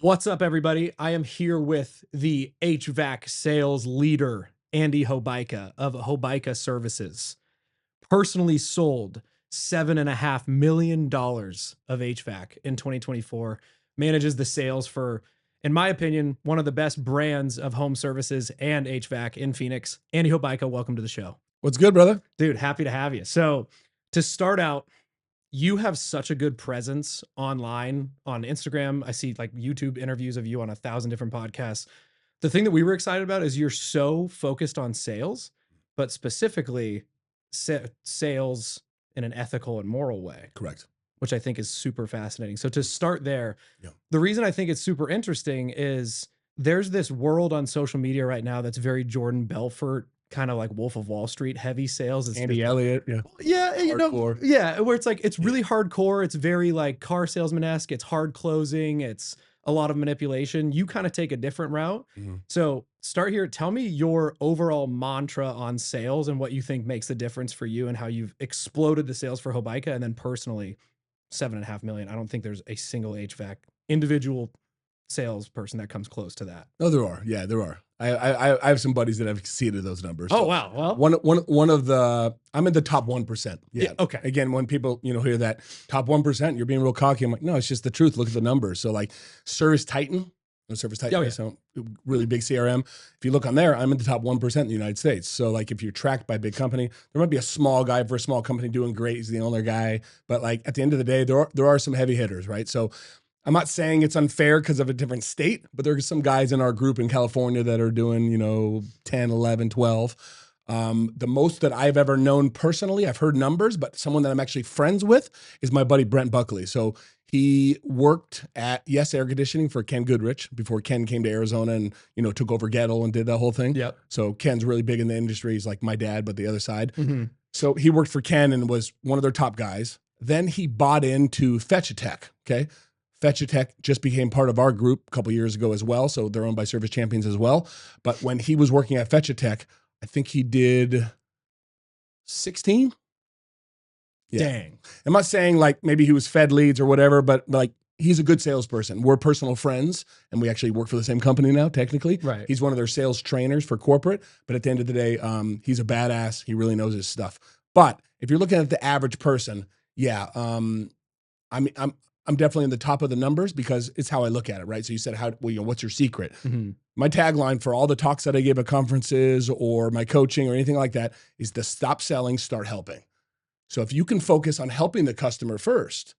What's up, everybody? I am here with the HVAC sales leader, Andy Hobaica of Hobaica Services. Personally sold $7.5 million of HVAC in 2024. Manages the sales for, in my opinion, one of the best brands of home services and HVAC in Phoenix. Andy Hobaica, welcome to the show. What's good, brother? Dude, happy to have you. So to start out, you have such a good presence online on Instagram. I see like YouTube interviews of you on 1,000 different podcasts. The thing that we were excited about is you're so focused on sales, but specifically sales in an ethical and moral way. Correct. Which I think is super fascinating. So to start there, Yeah. The reason I think it's super interesting is there's this world on social media right now that's very Jordan Belfort, kind of like Wolf of Wall Street, heavy sales. It's Andy Elliott, yeah. Yeah, you Hardcore. know, yeah, where it's like, it's really hardcore. It's very like car salesman-esque. It's hard closing. It's a lot of manipulation. You kind of take a different route. Mhm. So start here. Tell me your overall mantra on sales and what you think makes the difference for you and how you've exploded the sales for Hobaica. And then personally, 7.5 million. I don't think there's a single HVAC individual salesperson that comes close to that. No, there are. Yeah, there are. I have some buddies that have exceeded those numbers. Oh, wow. Well, one of the, I'm in the top 1%. Yeah. Okay. Again, when people, hear that top 1%, you're being real cocky. I'm like, no, it's just the truth. Look at the numbers. So like Service Titan, so really big CRM. If you look on there, I'm in the top 1% in the United States. So like if you're tracked by a big company, there might be a small guy for a small company doing great. He's the owner guy. But like at the end of the day, there are some heavy hitters, right? So I'm not saying it's unfair because of a different state, but there are some guys in our group in California that are doing, 10, 11, 12. The most that I've ever known personally, I've heard numbers, but someone that I'm actually friends with is my buddy Brent Buckley. So he worked at Yes Air Conditioning for Ken Goodrich before Ken came to Arizona and, took over Gettle and did that whole thing. Yep. So Ken's really big in the industry. He's like my dad, but the other side. Mm-hmm. So he worked for Ken and was one of their top guys. Then he bought into Fetch-A-Tech, okay? Fetch-A-Tech just became part of our group a couple years ago as well. So they're owned by Service Champions as well. But when he was working at Fetch-A-Tech, I think he did 16. Yeah. Dang. I'm not saying like maybe he was fed leads or whatever, but like he's a good salesperson. We're personal friends and we actually work for the same company now, technically. Right. He's one of their sales trainers for corporate. But at the end of the day, he's a badass. He really knows his stuff. But if you're looking at the average person, yeah, I'm definitely in the top of the numbers because it's how I look at it, right? So you said, what's your secret? Mm-hmm. My tagline for all the talks that I gave at conferences or my coaching or anything like that is to stop selling, start helping. So if you can focus on helping the customer first,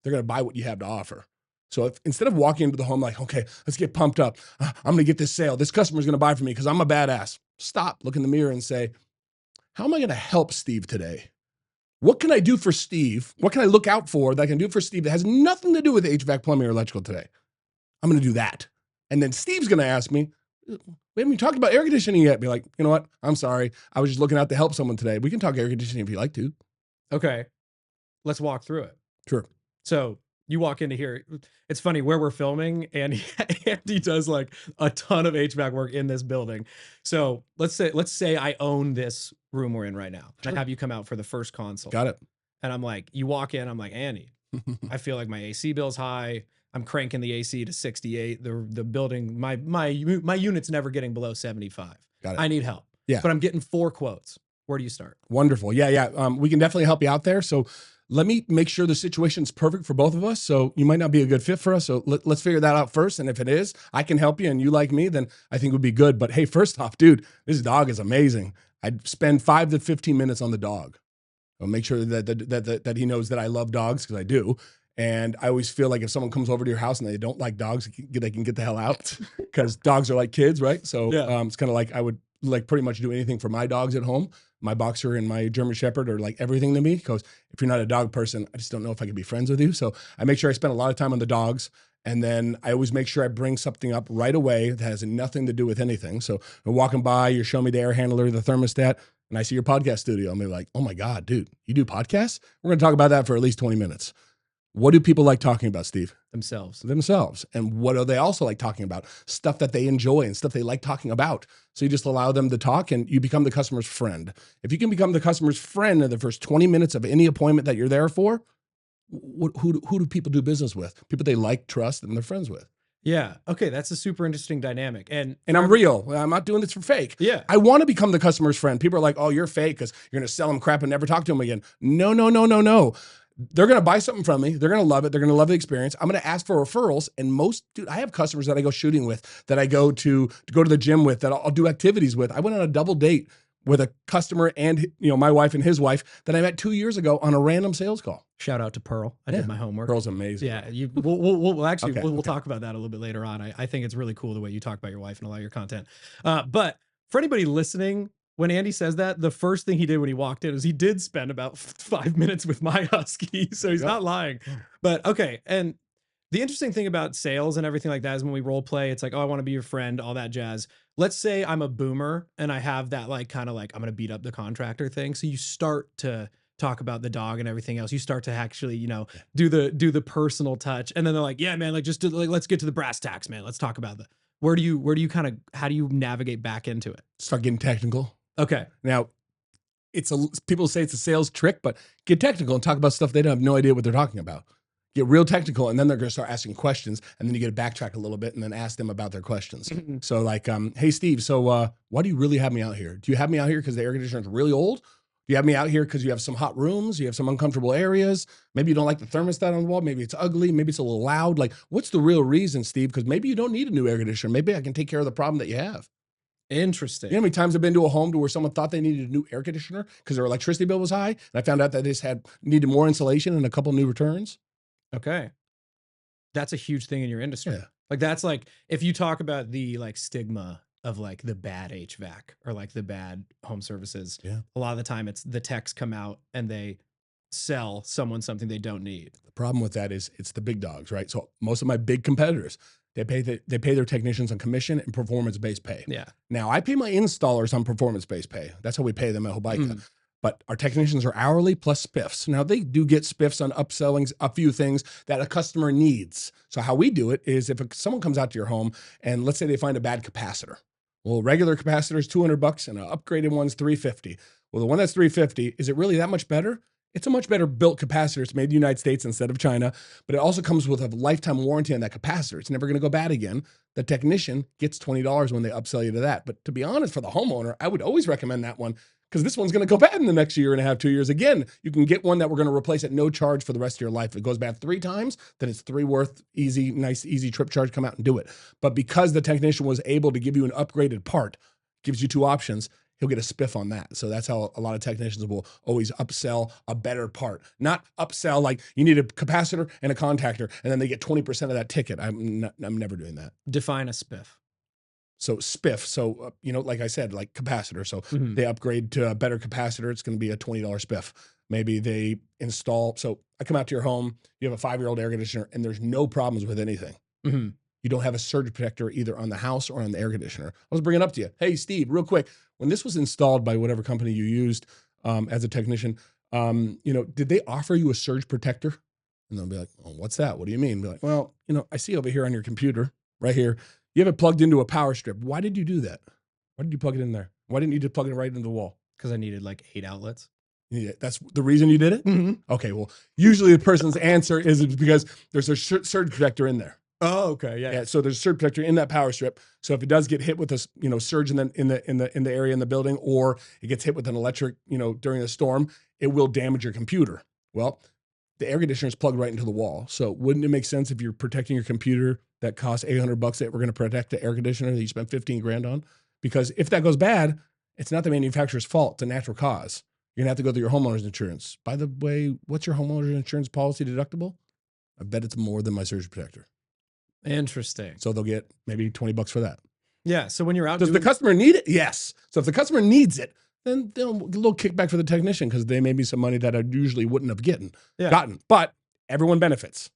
they're going to buy what you have to offer. So if instead of walking into the home like, okay, let's get pumped up. I'm going to get this sale. This customer's going to buy from me because I'm a badass. Stop, look in the mirror and say, how am I going to help Steve today? What can I do for Steve? What can I look out for that I can do for Steve that has nothing to do with HVAC, plumbing, or electrical today? I'm going to do that. And then Steve's going to ask me, we haven't even talked about air conditioning yet. Be like, you know what? I'm sorry. I was just looking out to help someone today. We can talk air conditioning if you like to. Okay. Let's walk through it. Sure. So you walk into here. It's funny where we're filming and Andy does like a ton of HVAC work in this building. So let's say I own this room we're in right now. Sure. And I have you come out for the first consult. Got it. And I'm like, you walk in, I'm like, Andy, I feel like my AC bill's high. I'm cranking the AC to 68. The building, my unit's never getting below 75. Got it. I need help. Yeah. But I'm getting 4 quotes. Where do you start? Wonderful. Yeah. We can definitely help you out there. So let me make sure the situation's perfect for both of us. So you might not be a good fit for us. So let's figure that out first. And if it is, I can help you and you like me, then I think it would be good. But hey, first off, dude, this dog is amazing. I'd spend 5 to 15 minutes on the dog. I'll make sure that he knows that I love dogs because I do. And I always feel like if someone comes over to your house and they don't like dogs, they can get the hell out because dogs are like kids, right? So yeah. It's kind of like I would like pretty much do anything for my dogs at home. My boxer and my German Shepherd are like everything to me because if you're not a dog person, I just don't know if I could be friends with you. So I make sure I spend a lot of time on the dogs. And then I always make sure I bring something up right away that has nothing to do with anything. So I'm walking by, you're showing me the air handler, the thermostat, and I see your podcast studio. I'm like, oh my God, dude, you do podcasts? We're going to talk about that for at least 20 minutes. What do people like talking about, Steve? Themselves. And what do they also like talking about? Stuff that they enjoy and stuff they like talking about. So you just allow them to talk and you become the customer's friend. If you can become the customer's friend in the first 20 minutes of any appointment that you're there for, who do people do business with? People they like, trust, and they're friends with. Yeah. Okay. That's a super interesting dynamic. And I'm real. I'm not doing this for fake. Yeah. I want to become the customer's friend. People are like, oh, you're fake because you're going to sell them crap and never talk to them again. No, no, no, no, no. They're going to buy something from me. They're going to love it. They're going to love the experience. I'm going to ask for referrals. And dude, I have customers that I go shooting with, that I go to the gym with, that I'll do activities with. I went on a double date with a customer and my wife and his wife that I met 2 years ago on a random sales call. Shout out to Pearl. I did my homework. Pearl's amazing. Yeah, we'll talk about that a little bit later on. I think it's really cool the way you talk about your wife and a lot of your content. But for anybody listening, when Andy says that, the first thing he did when he walked in is he did spend about 5 minutes with my husky, so he's not lying. But okay, and the interesting thing about sales and everything like that is when we role play, it's like, oh, I want to be your friend, all that jazz. Let's say I'm a boomer and I have that like kind of like I'm gonna beat up the contractor thing. So you start to talk about the dog and everything else. You start to actually, do the personal touch, and then they're like, yeah, man, like let's get to the brass tacks, man. Let's talk about where do you kind of, how do you navigate back into it? Start getting technical. Okay. Now, people say it's a sales trick, but get technical and talk about stuff they don't have no idea what they're talking about. Get real technical, and then they're going to start asking questions, and then you get to backtrack a little bit and then ask them about their questions. So like, hey, Steve, so why do you really have me out here? Do you have me out here because the air conditioner is really old? Do you have me out here because you have some hot rooms? You have some uncomfortable areas? Maybe you don't like the thermostat on the wall. Maybe it's ugly. Maybe it's a little loud. Like, what's the real reason, Steve? Because maybe you don't need a new air conditioner. Maybe I can take care of the problem that you have. Interesting. You know how many times I've been to a home to where someone thought they needed a new air conditioner because their electricity bill was high, and I found out that they just needed more insulation and a couple new returns? Okay. That's a huge thing in your industry. Yeah. Like that's like, if you talk about the like stigma of like the bad HVAC or like the bad home services, a lot of the time it's the techs come out and they sell someone something they don't need. The problem with that is it's the big dogs, right? So most of my big competitors, they pay their technicians on commission and performance-based pay. Yeah. Now I pay my installers on performance-based pay. That's how we pay them at Hobaica. But our technicians are hourly plus spiffs. Now they do get spiffs on upselling a few things that a customer needs. So how we do it is if someone comes out to your home and let's say they find a bad capacitor. Well, regular capacitor is $200 and an upgraded one's $350. Well, the one that's $350, is it really that much better? It's a much better built capacitor. It's made in the United States instead of China, but it also comes with a lifetime warranty on that capacitor. It's never going to go bad again. The technician gets $20 when they upsell you to that. But to be honest, for the homeowner, I would always recommend that one because this one's going to go bad in the next year and a half, 2 years. Again, you can get one that we're going to replace at no charge for the rest of your life. If it goes bad 3 times, then it's 3 worth, nice, easy trip charge, come out and do it. But because the technician was able to give you an upgraded part, gives you 2 options, he'll get a spiff on that. So that's how a lot of technicians will always upsell a better part. Not upsell like you need a capacitor and a contactor, and then they get 20% of that ticket. I'm never doing that. Define a spiff. So spiff. So, like I said, like capacitor. So they upgrade to a better capacitor. It's going to be a $20 spiff. Maybe they install. So I come out to your home, you have a 5-year-old air conditioner and there's no problems with anything. You don't have a surge protector either on the house or on the air conditioner. I was bringing it up to you. Hey, Steve, real quick. When this was installed by whatever company you used as a technician, did they offer you a surge protector? And they'll be like, oh, what's that? What do you mean? Be like, well, I see over here on your computer right here, you have it plugged into a power strip. Why did you do that? Why did you plug it in there? Why didn't you just plug it right into the wall? Because I needed like 8 outlets. Yeah, that's the reason you did it? Okay, well, usually the person's answer is because there's a surge protector in there. Oh, okay, yeah. So there's a surge protector in that power strip. So if it does get hit with a surge in the area in the building, or it gets hit with an electric, during a storm, it will damage your computer. Well, the air conditioner is plugged right into the wall. So wouldn't it make sense if you're protecting your computer that costs $800 that we're going to protect the air conditioner that you spent 15 grand on? Because if that goes bad, it's not the manufacturer's fault. It's a natural cause. You're gonna have to go through your homeowner's insurance. By the way, what's your homeowner's insurance policy deductible? I bet it's more than my surge protector. Interesting. So they'll get maybe $20 for that. Yeah. So when you're out, does the customer need it? Yes. So if the customer needs it, then they'll get a little kickback for the technician because they may be some money that I usually wouldn't have gotten. But everyone benefits: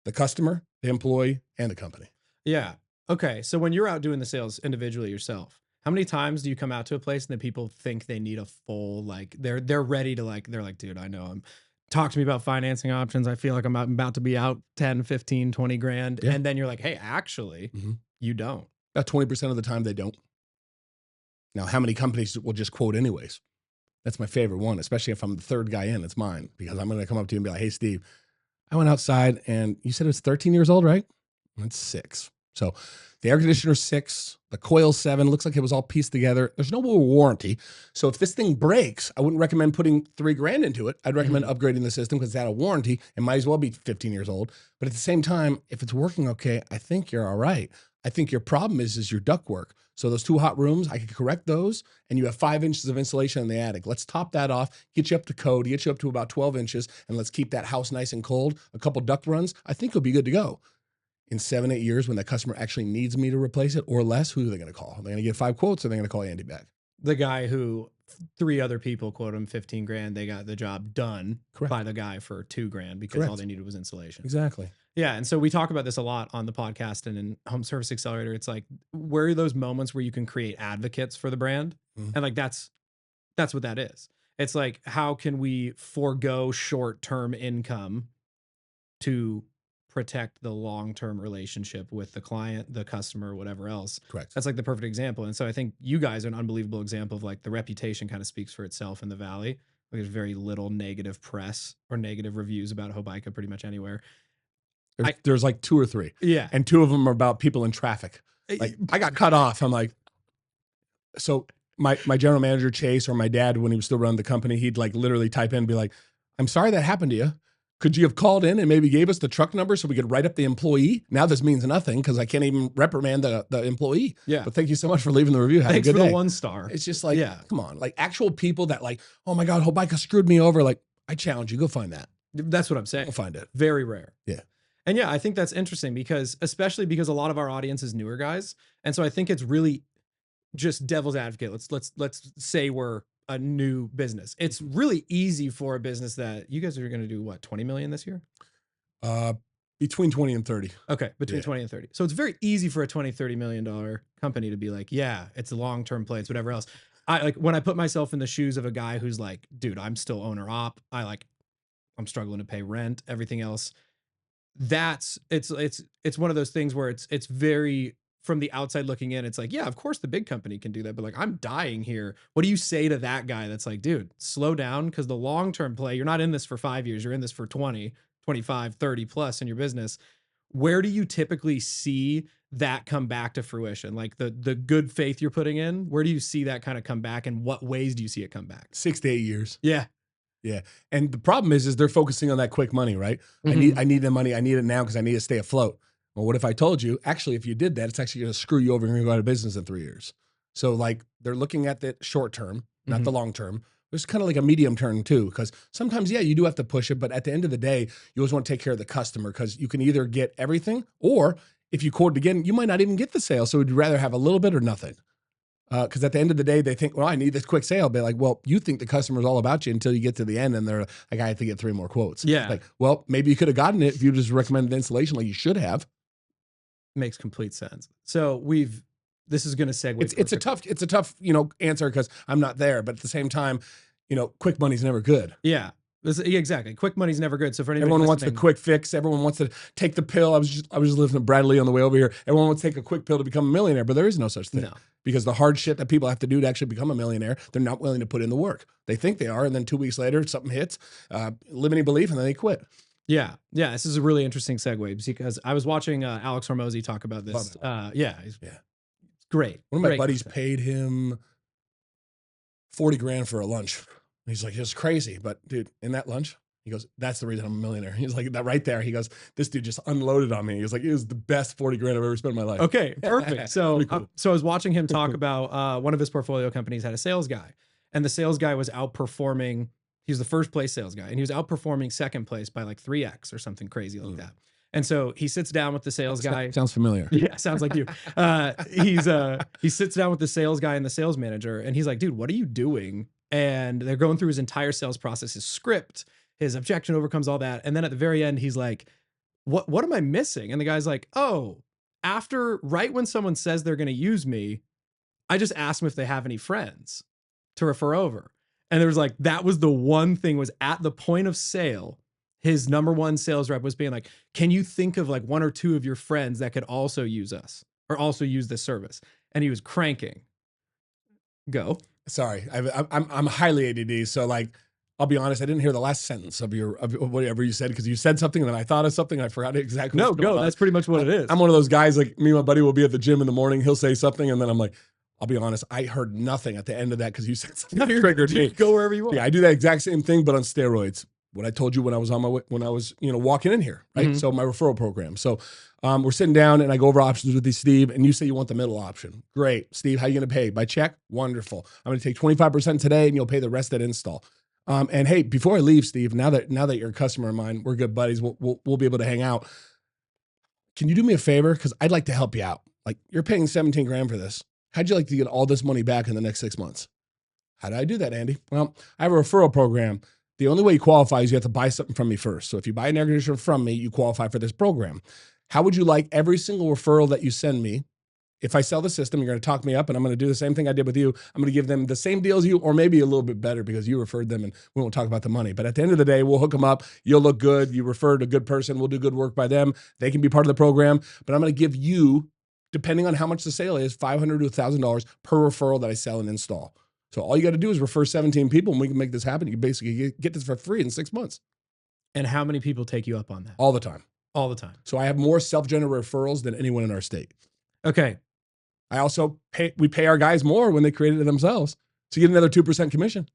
the customer, the employee, and the company. Yeah. Okay. So when you're out doing the sales individually yourself, how many times do you come out to a place and then people think they need a full, like they're ready to they're like, dude, I know talk to me about financing options. I feel like I'm about to be out 10, 15, 20 grand. Yeah. And then you're like, hey, actually, you don't. About 20% of the time they don't. Now, how many companies will just quote anyways? That's my favorite one, especially if I'm the third guy in, it's mine, because I'm going to come up to you and be like, hey, Steve, I went outside and you said it was 13 years old, right? It's 6. So the air conditioner's 6, the coil's 7, looks like it was all pieced together. There's no more warranty. So if this thing breaks, I wouldn't recommend putting $3,000 into it. I'd recommend upgrading the system because it's out of warranty. It might as well be 15 years old. But at the same time, if it's working okay, I think you're all right. I think your problem is your ductwork. So those 2 hot rooms, I could correct those, and you have 5 inches of insulation in the attic. Let's top that off, get you up to code, get you up to about 12 inches, and let's keep that house nice and cold. A couple duct runs, I think you'll be good to go. In 7, 8 years, when that customer actually needs me to replace it or less, who are they going to call? Are they going to get 5 quotes, or are they going to call Andy back? The guy who 3 other people quote him $15,000. They got the job done by the guy for $2,000 because all they needed was insulation. Exactly. Yeah. And so we talk about this a lot on the podcast and in Home Service Accelerator. It's like, where are those moments where you can create advocates for the brand? And like, that's what that is. It's like, how can we forego short-term income to protect the long-term relationship with the client, the customer, whatever else? Correct. That's like the perfect example. And so I think you guys are an unbelievable example of like the reputation kind of speaks for itself in the Valley. Like there's very little negative press or negative reviews about Hobaica pretty much anywhere. There's like 2 or 3. Yeah. And 2 of them are about people in traffic. Like I got cut off. I'm like, so my general manager, Chase, or my dad, when he was still running the company, he'd like literally type in and be like, I'm sorry that happened to you. Could you have called in and maybe gave us the truck number so we could write up the employee? Now this means nothing because I can't even reprimand the employee. Yeah. But thank you so much for leaving the review. Have Thanks a good for day. the 1 star. It's just like, come on, like actual people that like, oh my God, Hobaica screwed me over. Like, I challenge you, go find that. That's what I'm saying. Go find it. Very rare. Yeah. And yeah, I think that's interesting because, especially because a lot of our audience is newer guys. And so I think it's really just devil's advocate. Let's say we're a new business. It's really easy for a business that you guys are going to do what, 20 million this year? Between 20 and 30. Okay. Between 20 and 30. So it's very easy for a 20, $30 million company to be like, yeah, it's a long-term play. It's whatever else. I like when I put myself in the shoes of a guy who's like, dude, I'm still owner op. I'm struggling to pay rent, everything else. It's one of those things where it's very, from the outside looking in, it's like, yeah, of course the big company can do that, but like, I'm dying here. What do you say to that guy that's like, dude, slow down? Because the long-term play, you're not in this for 5 years, you're in this for 20, 25, 30 plus in your business. Where do you typically see that come back to fruition? Like the good faith you're putting in, where do you see that kind of come back, and what ways do you see it come back? 6 to 8 years. Yeah. Yeah. And the problem is they're focusing on that quick money, right? I need the money. I need it now because I need to stay afloat. Well, what if I told you, actually, if you did that, it's actually going to screw you over and you're going to go out of business in 3 years. So like they're looking at the short term, not the long term. There's kind of like a medium term too, because sometimes, yeah, you do have to push it. But at the end of the day, you always want to take care of the customer because you can either get everything, or if you quote again, you might not even get the sale. So would you rather have a little bit or nothing? Because at the end of the day, they think, well, I need this quick sale. But like, well, you think the customer's all about you until you get to the end and they're like, I have to get 3 more quotes. Yeah. Like, well, maybe you could have gotten it if you just recommended installation like you should have. Makes complete sense. So this is going to segue. It's a tough, answer because I'm not there. But at the same time, quick money's never good. Yeah. Exactly. Quick money's never good. So for everyone wants the quick fix. Everyone wants to take the pill. I was just living in Bradley on the way over here. Everyone wants to take a quick pill to become a millionaire, but there is no such thing. No. Because the hard shit that people have to do to actually become a millionaire, they're not willing to put in the work. They think they are, and then 2 weeks later, something hits, limiting belief, and then they quit. Yeah. Yeah. This is a really interesting segue because I was watching Alex Hormozy talk about this. He's great. One of my buddies paid him $40,000 for a lunch. He's like, it's crazy. But dude, in that lunch, he goes, that's the reason I'm a millionaire. He's like, that right there. He goes, this dude just unloaded on me. He was like, it was the best $40,000 I've ever spent in my life. Okay, perfect. So, cool. So I was watching him talk about one of his portfolio companies had a sales guy, and the sales guy was outperforming. He was the first place sales guy, and he was outperforming second place by like 3x or something crazy like that. And so he sits down with the sales guy. Sounds familiar. Yeah, sounds like you. He sits down with the sales guy and the sales manager, and he's like, dude, what are you doing? And they're going through his entire sales process, his script, his objection overcomes, all that. And then at the very end, he's like, what am I missing? And the guy's like, oh, right when someone says they're going to use me, I just ask them if they have any friends to refer over. And there was like, that was the one thing, was at the point of sale, his number one sales rep was being like, can you think of like 1 or 2 of your friends that could also use us or also use this service? And he was cranking. Go. Sorry, I'm highly ADD. So like I'll be honest, I didn't hear the last sentence of whatever you said, because you said something and then I thought of something and I forgot exactly No, what's going on. that's pretty much what it is. I'm one of those guys, like me and my buddy will be at the gym in the morning. He'll say something and then I'm like, I'll be honest, I heard nothing at the end of that because you said something that triggered me. Go wherever you want. Yeah, I do that exact same thing, but on steroids. What I told you when I was on my way, when I was, walking in here, right? So my referral program. So we're sitting down and I go over options with you, Steve, and you say you want the middle option. Great. Steve, how are you going to pay? By check? Wonderful. I'm going to take 25% today and you'll pay the rest at install. And hey, before I leave, Steve, now that you're a customer of mine, we're good buddies. We'll be able to hang out. Can you do me a favor? Because I'd like to help you out. Like, you're paying 17 grand for this. How'd you like to get all this money back in the next 6 months? How do I do that, Andy? Well, I have a referral program. The only way you qualify is you have to buy something from me first. So if you buy an air conditioner from me, you qualify for this program. How would you like every single referral that you send me? If I sell the system, you're going to talk me up and I'm going to do the same thing I did with you. I'm going to give them the same deal as you, or maybe a little bit better because you referred them and we won't talk about the money. But at the end of the day, we'll hook them up. You'll look good. You referred a good person. We'll do good work by them. They can be part of the program. But I'm going to give you, depending on how much the sale is, $500 to $1,000 per referral that I sell and install. So all you got to do is refer 17 people and we can make this happen. You can basically get this for free in 6 months. And how many people take you up on that? All the time. All the time. So I have more self-generated referrals than anyone in our state. Okay. I also we pay our guys more when they created it themselves. So you get another 2% commission.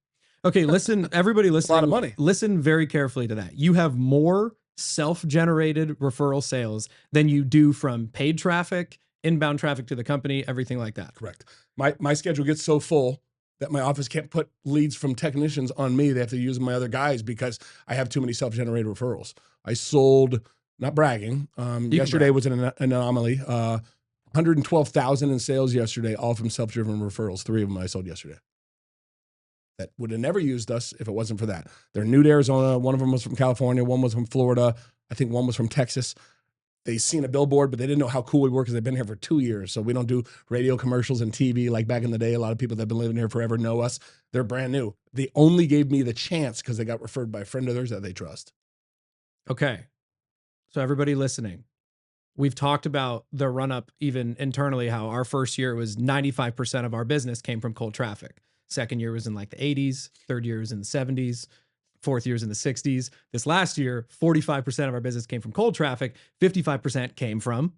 Okay, listen, everybody listen. A lot of money. Listen very carefully to that. You have more self-generated referral sales than you do from paid traffic, inbound traffic to the company, everything like that. Correct. My schedule gets so full that my office can't put leads from technicians on me. They have to use my other guys because I have too many self-generated referrals. I sold, not bragging, yesterday was an anomaly, 112,000 in sales yesterday, all from self-driven referrals. 3 of them I sold yesterday. That would have never used us if it wasn't for that. They're new to Arizona. One of them was from California. One was from Florida. I think one was from Texas. They seen a billboard, but they didn't know how cool we were because they've been here for 2 years. So we don't do radio commercials and TV like back in the day. A lot of people that have been living here forever know us. They're brand new. They only gave me the chance because they got referred by a friend of theirs that they trust. Okay. So everybody listening, we've talked about the run up even internally, how our first year was 95% of our business came from cold traffic. Second year was in like the 80s. Third year was in the 70s. Fourth year was in the 60s. This last year, 45% of our business came from cold traffic. 55% came from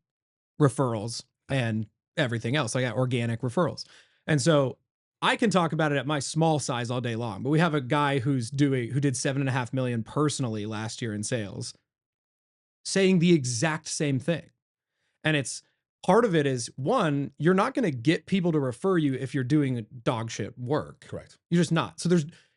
referrals and everything else. I got organic referrals. And so I can talk about it at my small size all day long, but we have a guy who did 7.5 million personally last year in sales, saying the exact same thing. And it's part of it is, one, you're not going to get people to refer you if you're doing dog shit work. Correct. You're just not. So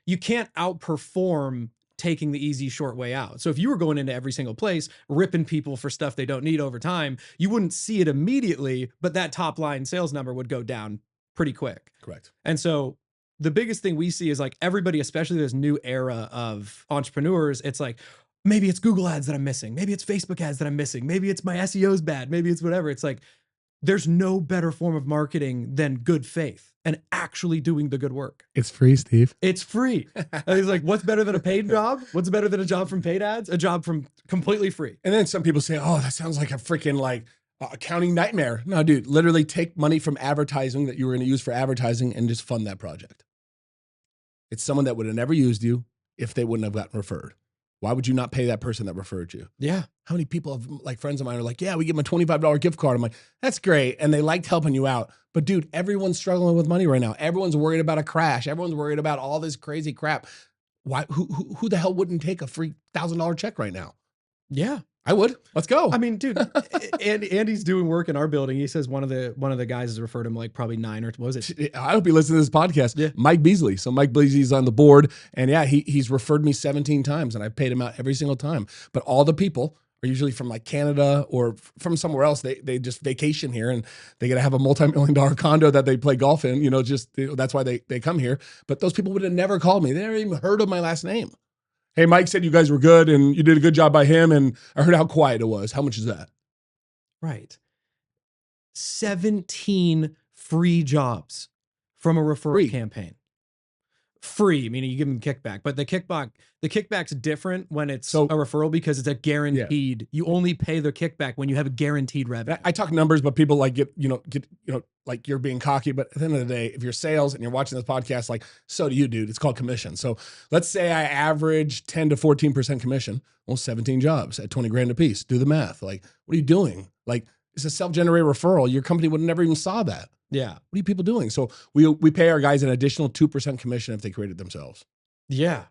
you can't outperform taking the easy, short way out. So if you were going into every single place, ripping people for stuff they don't need over time, you wouldn't see it immediately, but that top line sales number would go down pretty quick. Correct. And so the biggest thing we see is like everybody, especially this new era of entrepreneurs, it's like, maybe it's Google ads that I'm missing. Maybe it's Facebook ads that I'm missing. Maybe it's my SEO's bad. Maybe it's whatever. It's like, there's no better form of marketing than good faith and actually doing the good work. It's free, Steve. It's free. And he's like, what's better than a paid job? What's better than a job from paid ads? A job from completely free. And then some people say, oh, that sounds like a freaking accounting nightmare. No, dude, literally take money from advertising that you were going to use for advertising and just fund that project. It's someone that would have never used you if they wouldn't have gotten referred. Why would you not pay that person that referred you? Yeah. How many people have, like friends of mine are like, yeah, we give them a $25 gift card. I'm like, that's great. And they liked helping you out. But dude, everyone's struggling with money right now. Everyone's worried about a crash. Everyone's worried about all this crazy crap. Why? Who the hell wouldn't take a free $1,000 check right now? Yeah. I would. Let's go. I mean, dude, Andy's doing work in our building. He says one of the guys has referred him like probably 9 or what was it? I hope you listen to this podcast. Yeah. Mike Beasley. So Mike Beasley's on the board. And yeah, he's referred me 17 times and I paid him out every single time. But all the people are usually from like Canada or from somewhere else. They just vacation here and they got to have a multi-million-dollar condo that they play golf in, that's why they come here. But those people would have never called me. They never even heard of my last name. Hey, Mike said you guys were good and you did a good job by him. And I heard how quiet it was. How much is that? Right. 17 free jobs from a referral campaign. free, meaning you give them kickback, but the kickback's different when it's So- a referral because it's a guaranteed. You only pay the kickback when you have a guaranteed revenue. I talk numbers, but people like get like you're being cocky. But at the end of the day, if you're sales and you're watching this podcast, like so do you, dude. It's called commission. So let's say I average 10 to 14% commission. Well, 17 jobs at 20 grand a piece. Do the math. Like, what are you doing? Like, it's a self-generated referral. Your company would have never even saw that. Yeah. What are you people doing? So we pay our guys an additional 2% commission if they create it themselves. Yeah.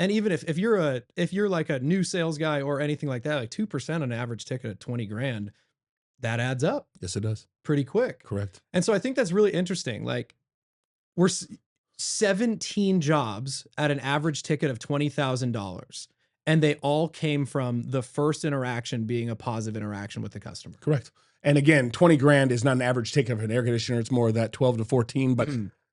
And even if you're like a new sales guy or anything like that, like 2% on an average ticket at 20 grand, that adds up. Yes, it does. Pretty quick. Correct. And so I think that's really interesting. Like we're 17 jobs at an average ticket of $20,000. And they all came from the first interaction being a positive interaction with the customer. Correct. And again, 20 grand is not an average ticket of an air conditioner. It's more of that 12 to 14. But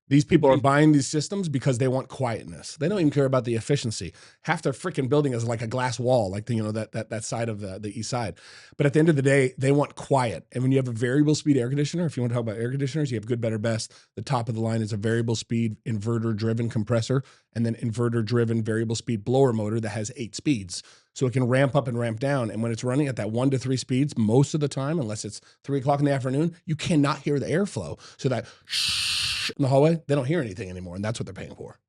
these people are buying these systems because they want quietness. They don't even care about the efficiency. Half their freaking building is like a glass wall, like that side of the east side. But at the end of the day, they want quiet. And when you have a variable speed air conditioner, if you want to talk about air conditioners, you have good, better, best. The top of the line is a variable speed inverter driven compressor, and then inverter driven variable speed blower motor that has 8 speeds. So it can ramp up and ramp down. And when it's running at that 1 to 3 speeds, most of the time, unless it's 3 o'clock in the afternoon, you cannot hear the airflow. So that shh in the hallway, they don't hear anything anymore. And that's what they're paying for.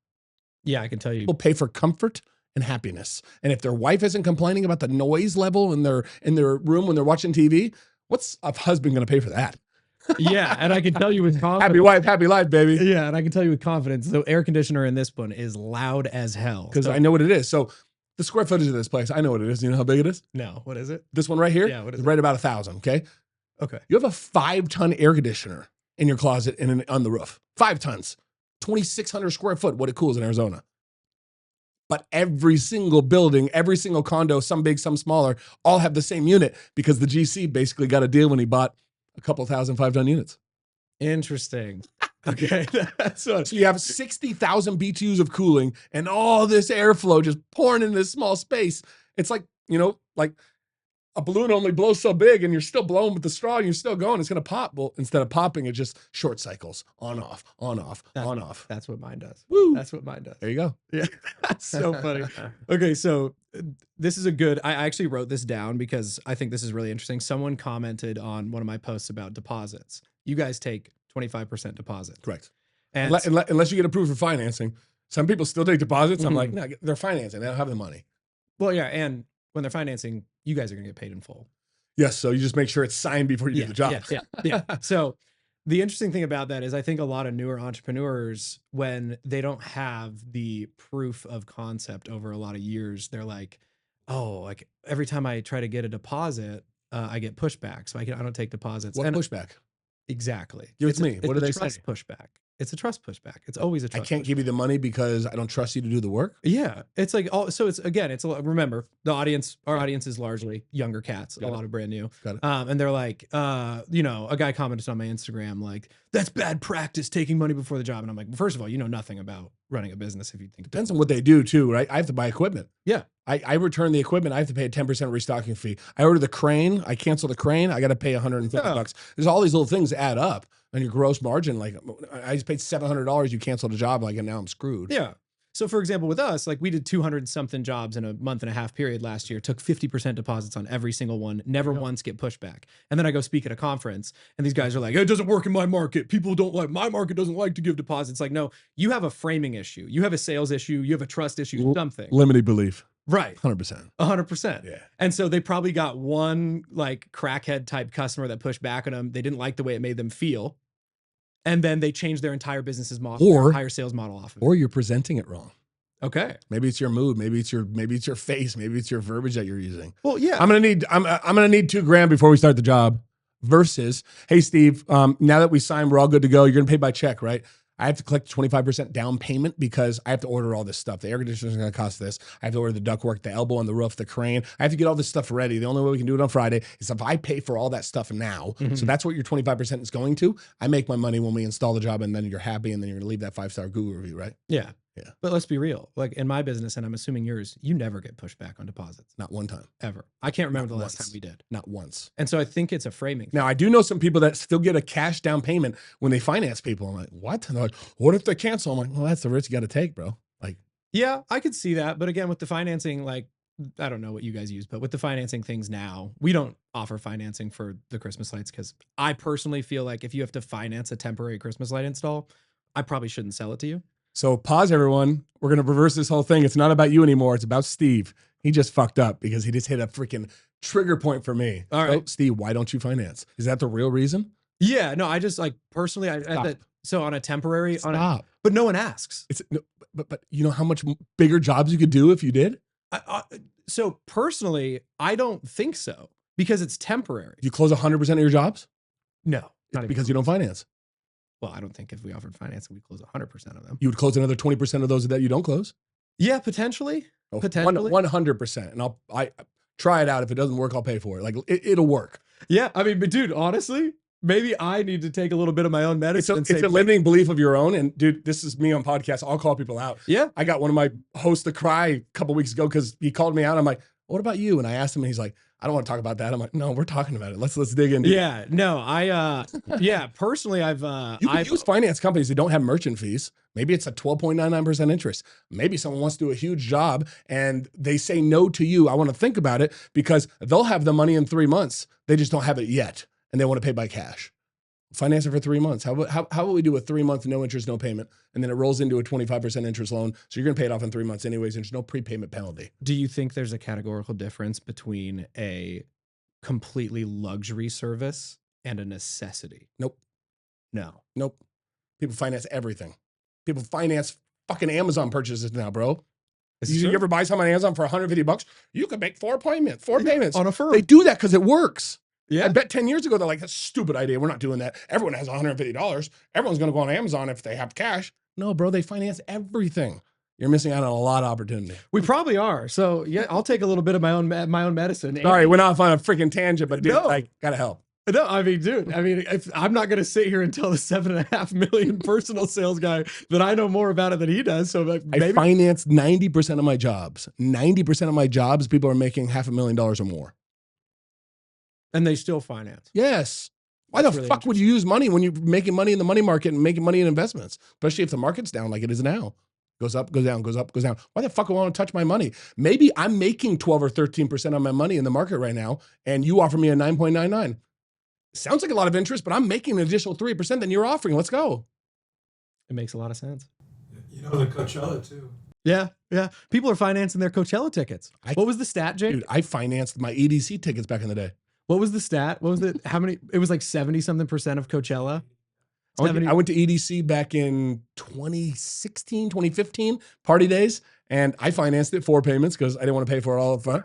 Yeah, I can tell you. People pay for comfort and happiness. And if their wife isn't complaining about the noise level in their room when they're watching TV, what's a husband going to pay for that? Yeah, and I can tell you with confidence. Happy wife, happy life, baby. Yeah, and I can tell you with confidence, the air conditioner in this one is loud as hell. Because I know what it is. So the square footage of this place, I know what it is. You know how big it is? No, what is it? This one right here? Yeah, what is is it? right about 1,000, okay? Okay. You have a 5-ton air conditioner in your closet and on the roof. 5 tons. 2,600 square foot, what it cools in Arizona. But every single building, every single condo, some big, some smaller, all have the same unit because the GC basically got a deal when he bought a couple thousand 5-ton units. Interesting. Okay. So you have 60,000 BTUs of cooling and all this airflow just pouring in this small space. It's like, like a balloon only blows so big and you're still blowing with the straw and you're still going. It's going to pop. Well, instead of popping, it just short cycles. On, off, on, off, on, off. That's what mine does. Woo. That's what mine does. There you go. Yeah. That's so funny. Okay. So this is I actually wrote this down because I think this is really interesting. Someone commented on one of my posts about deposits. You guys take 25% deposit. Correct. And unless you get approved for financing. Some people still take deposits. I'm like, no, they're financing. They don't have the money. Well, yeah. And when they're financing, you guys are going to get paid in full. Yes. So you just make sure it's signed before you do the job. Yeah. So the interesting thing about that is I think a lot of newer entrepreneurs, when they don't have the proof of concept over a lot of years, they're like, oh, like every time I try to get a deposit, I get pushback. So I don't take deposits. What pushback? Exactly. Give it to me. What do they say? Pushback. It's a trust pushback. It's always a trust. I can't give you the money because I don't trust you to do the work. Yeah. It's like, so it's, again, remember our audience is largely younger cats, a lot of brand new. Got it. And they're like, a guy commented on my Instagram, like, that's bad practice, taking money before the job. And I'm like, well, first of all, you know nothing about running a business if you think. Depends on what they do too, right? I have to buy equipment. Yeah. I return the equipment. I have to pay a 10% restocking fee. I order the crane. I cancel the crane. I got to pay $150. There's all these little things that add up on your gross margin. Like I just paid $700. You canceled a job. Like, and now I'm screwed. Yeah. So for example, with us, like we did 200 something jobs in a month and a half period last year, took 50% deposits on every single one, never once get pushback. And then I go speak at a conference and these guys are like, it doesn't work in my market. My market doesn't like to give deposits. Like, no, you have a framing issue. You have a sales issue. You have a trust issue, something. Limited belief. Right. 100%. 100%. Yeah. And so they probably got one like crackhead type customer that pushed back on them. They didn't like the way it made them feel. And then they changed their entire business's model, or entire sales model off of it. Or you're presenting it wrong. Okay. Maybe it's your mood. Maybe it's your face. Maybe it's your verbiage that you're using. Well, yeah. I'm gonna need $2,000 before we start the job. Versus, hey Steve, now that we signed, we're all good to go. You're gonna pay by check, right? I have to collect 25% down payment because I have to order all this stuff. The air conditioner is going to cost this. I have to order the ductwork, the elbow on the roof, the crane. I have to get all this stuff ready. The only way we can do it on Friday is if I pay for all that stuff now. Mm-hmm. So that's what your 25% is going to. I make my money when we install the job, and then you're happy, and then you're going to leave that 5-star Google review, right? Yeah. Yeah. But let's be real. Like in my business, and I'm assuming yours, you never get pushback on deposits. Not one time. Ever. I can't remember Not the last once. time we did. Not once. And so I think it's a framing Now, thing. I do know some people that still get a cash down payment when they finance people. I'm like, what? And they're like, what if they cancel? I'm like, well, that's the risk you got to take, bro. Like, yeah, I could see that. But again, with the financing, like, I don't know what you guys use, but with the financing things now, we don't offer financing for the Christmas lights because I personally feel like if you have to finance a temporary Christmas light install, I probably shouldn't sell it to you. so pause, everyone. We're going to reverse this whole thing. It's not about you anymore. It's about Steve. He just fucked up because he just hit a freaking trigger point for me. All right. Steve, why don't you finance? Is that the real reason? Yeah, no, I just like personally, so on a temporary, but no one asks. It's no, but you know how much bigger jobs you could do if you did? So personally, I don't think so because it's temporary. You close 100% of your jobs? No, not because you don't finance. Well, I don't think if we offered financing, we'd close 100% of them. You would close another 20% of those that you don't close? Yeah, potentially. Oh, Potentially. 100%. And I try it out. If it doesn't work, I'll pay for it. Like it'll work. Yeah. I mean, but dude, honestly, maybe I need to take a little bit of my own medicine. It's a limiting belief of your own. And dude, this is me on podcast. I'll call people out. Yeah. I got one of my hosts to cry a couple weeks ago because he called me out. I'm like, what about you? And I asked him and he's like, I don't want to talk about that. I'm like, no, we're talking about it. Let's dig into it. Yeah, no, yeah, personally, I've use finance companies that don't have merchant fees. Maybe it's a 12.99% interest. Maybe someone wants to do a huge job and they say no to you. I want to think about it because they'll have the money in 3 months. They just don't have it yet. And they want to pay by cash. Finance it for 3 months. How about we do a 3 month, no interest, no payment, and then it rolls into a 25% interest loan. So you're going to pay it off in 3 months anyways. And there's no prepayment penalty. Do you think there's a categorical difference between a completely luxury service and a necessity? Nope. No. Nope. People finance everything. People finance fucking Amazon purchases now, bro. You ever buy something on Amazon for $150? You could make four payments on a firm. They do that because it works. Yeah. I bet 10 years ago, they're like, that's a stupid idea. We're not doing that. Everyone has $150. Everyone's going to go on Amazon if they have cash. No, bro, they finance everything. You're missing out on a lot of opportunity. We probably are. So yeah, I'll take a little bit of my own medicine. Sorry, we're not on a freaking tangent, but dude, No. like, gotta help. No, I mean, dude, I'm not going to sit here and tell the 7.5 million personal sales guy that I know more about it than he does. So like, maybe. I finance 90% of my jobs. 90% of my jobs, people are making $500,000 or more. And they still finance. Yes. Why the fuck would you use money when you're making money in the money market and making money in investments? Especially if the market's down like it is now. Goes up, goes down, goes up, goes down. Why the fuck would I want to touch my money? Maybe I'm making 12 or 13% of my money in the market right now, and you offer me a 9.99. Sounds like a lot of interest, but I'm making an additional 3% than you're offering. Let's go. It makes a lot of sense. You know, the Coachella too. Yeah, yeah. People are financing their Coachella tickets. What was the stat, Jake? Dude, I financed my EDC tickets back in the day. What was the stat? What was it? How many? It was like 70-something% of Coachella. I went to EDC back in 2016, 2015, party days, and I financed it 4 payments because I didn't want to pay for it all up front.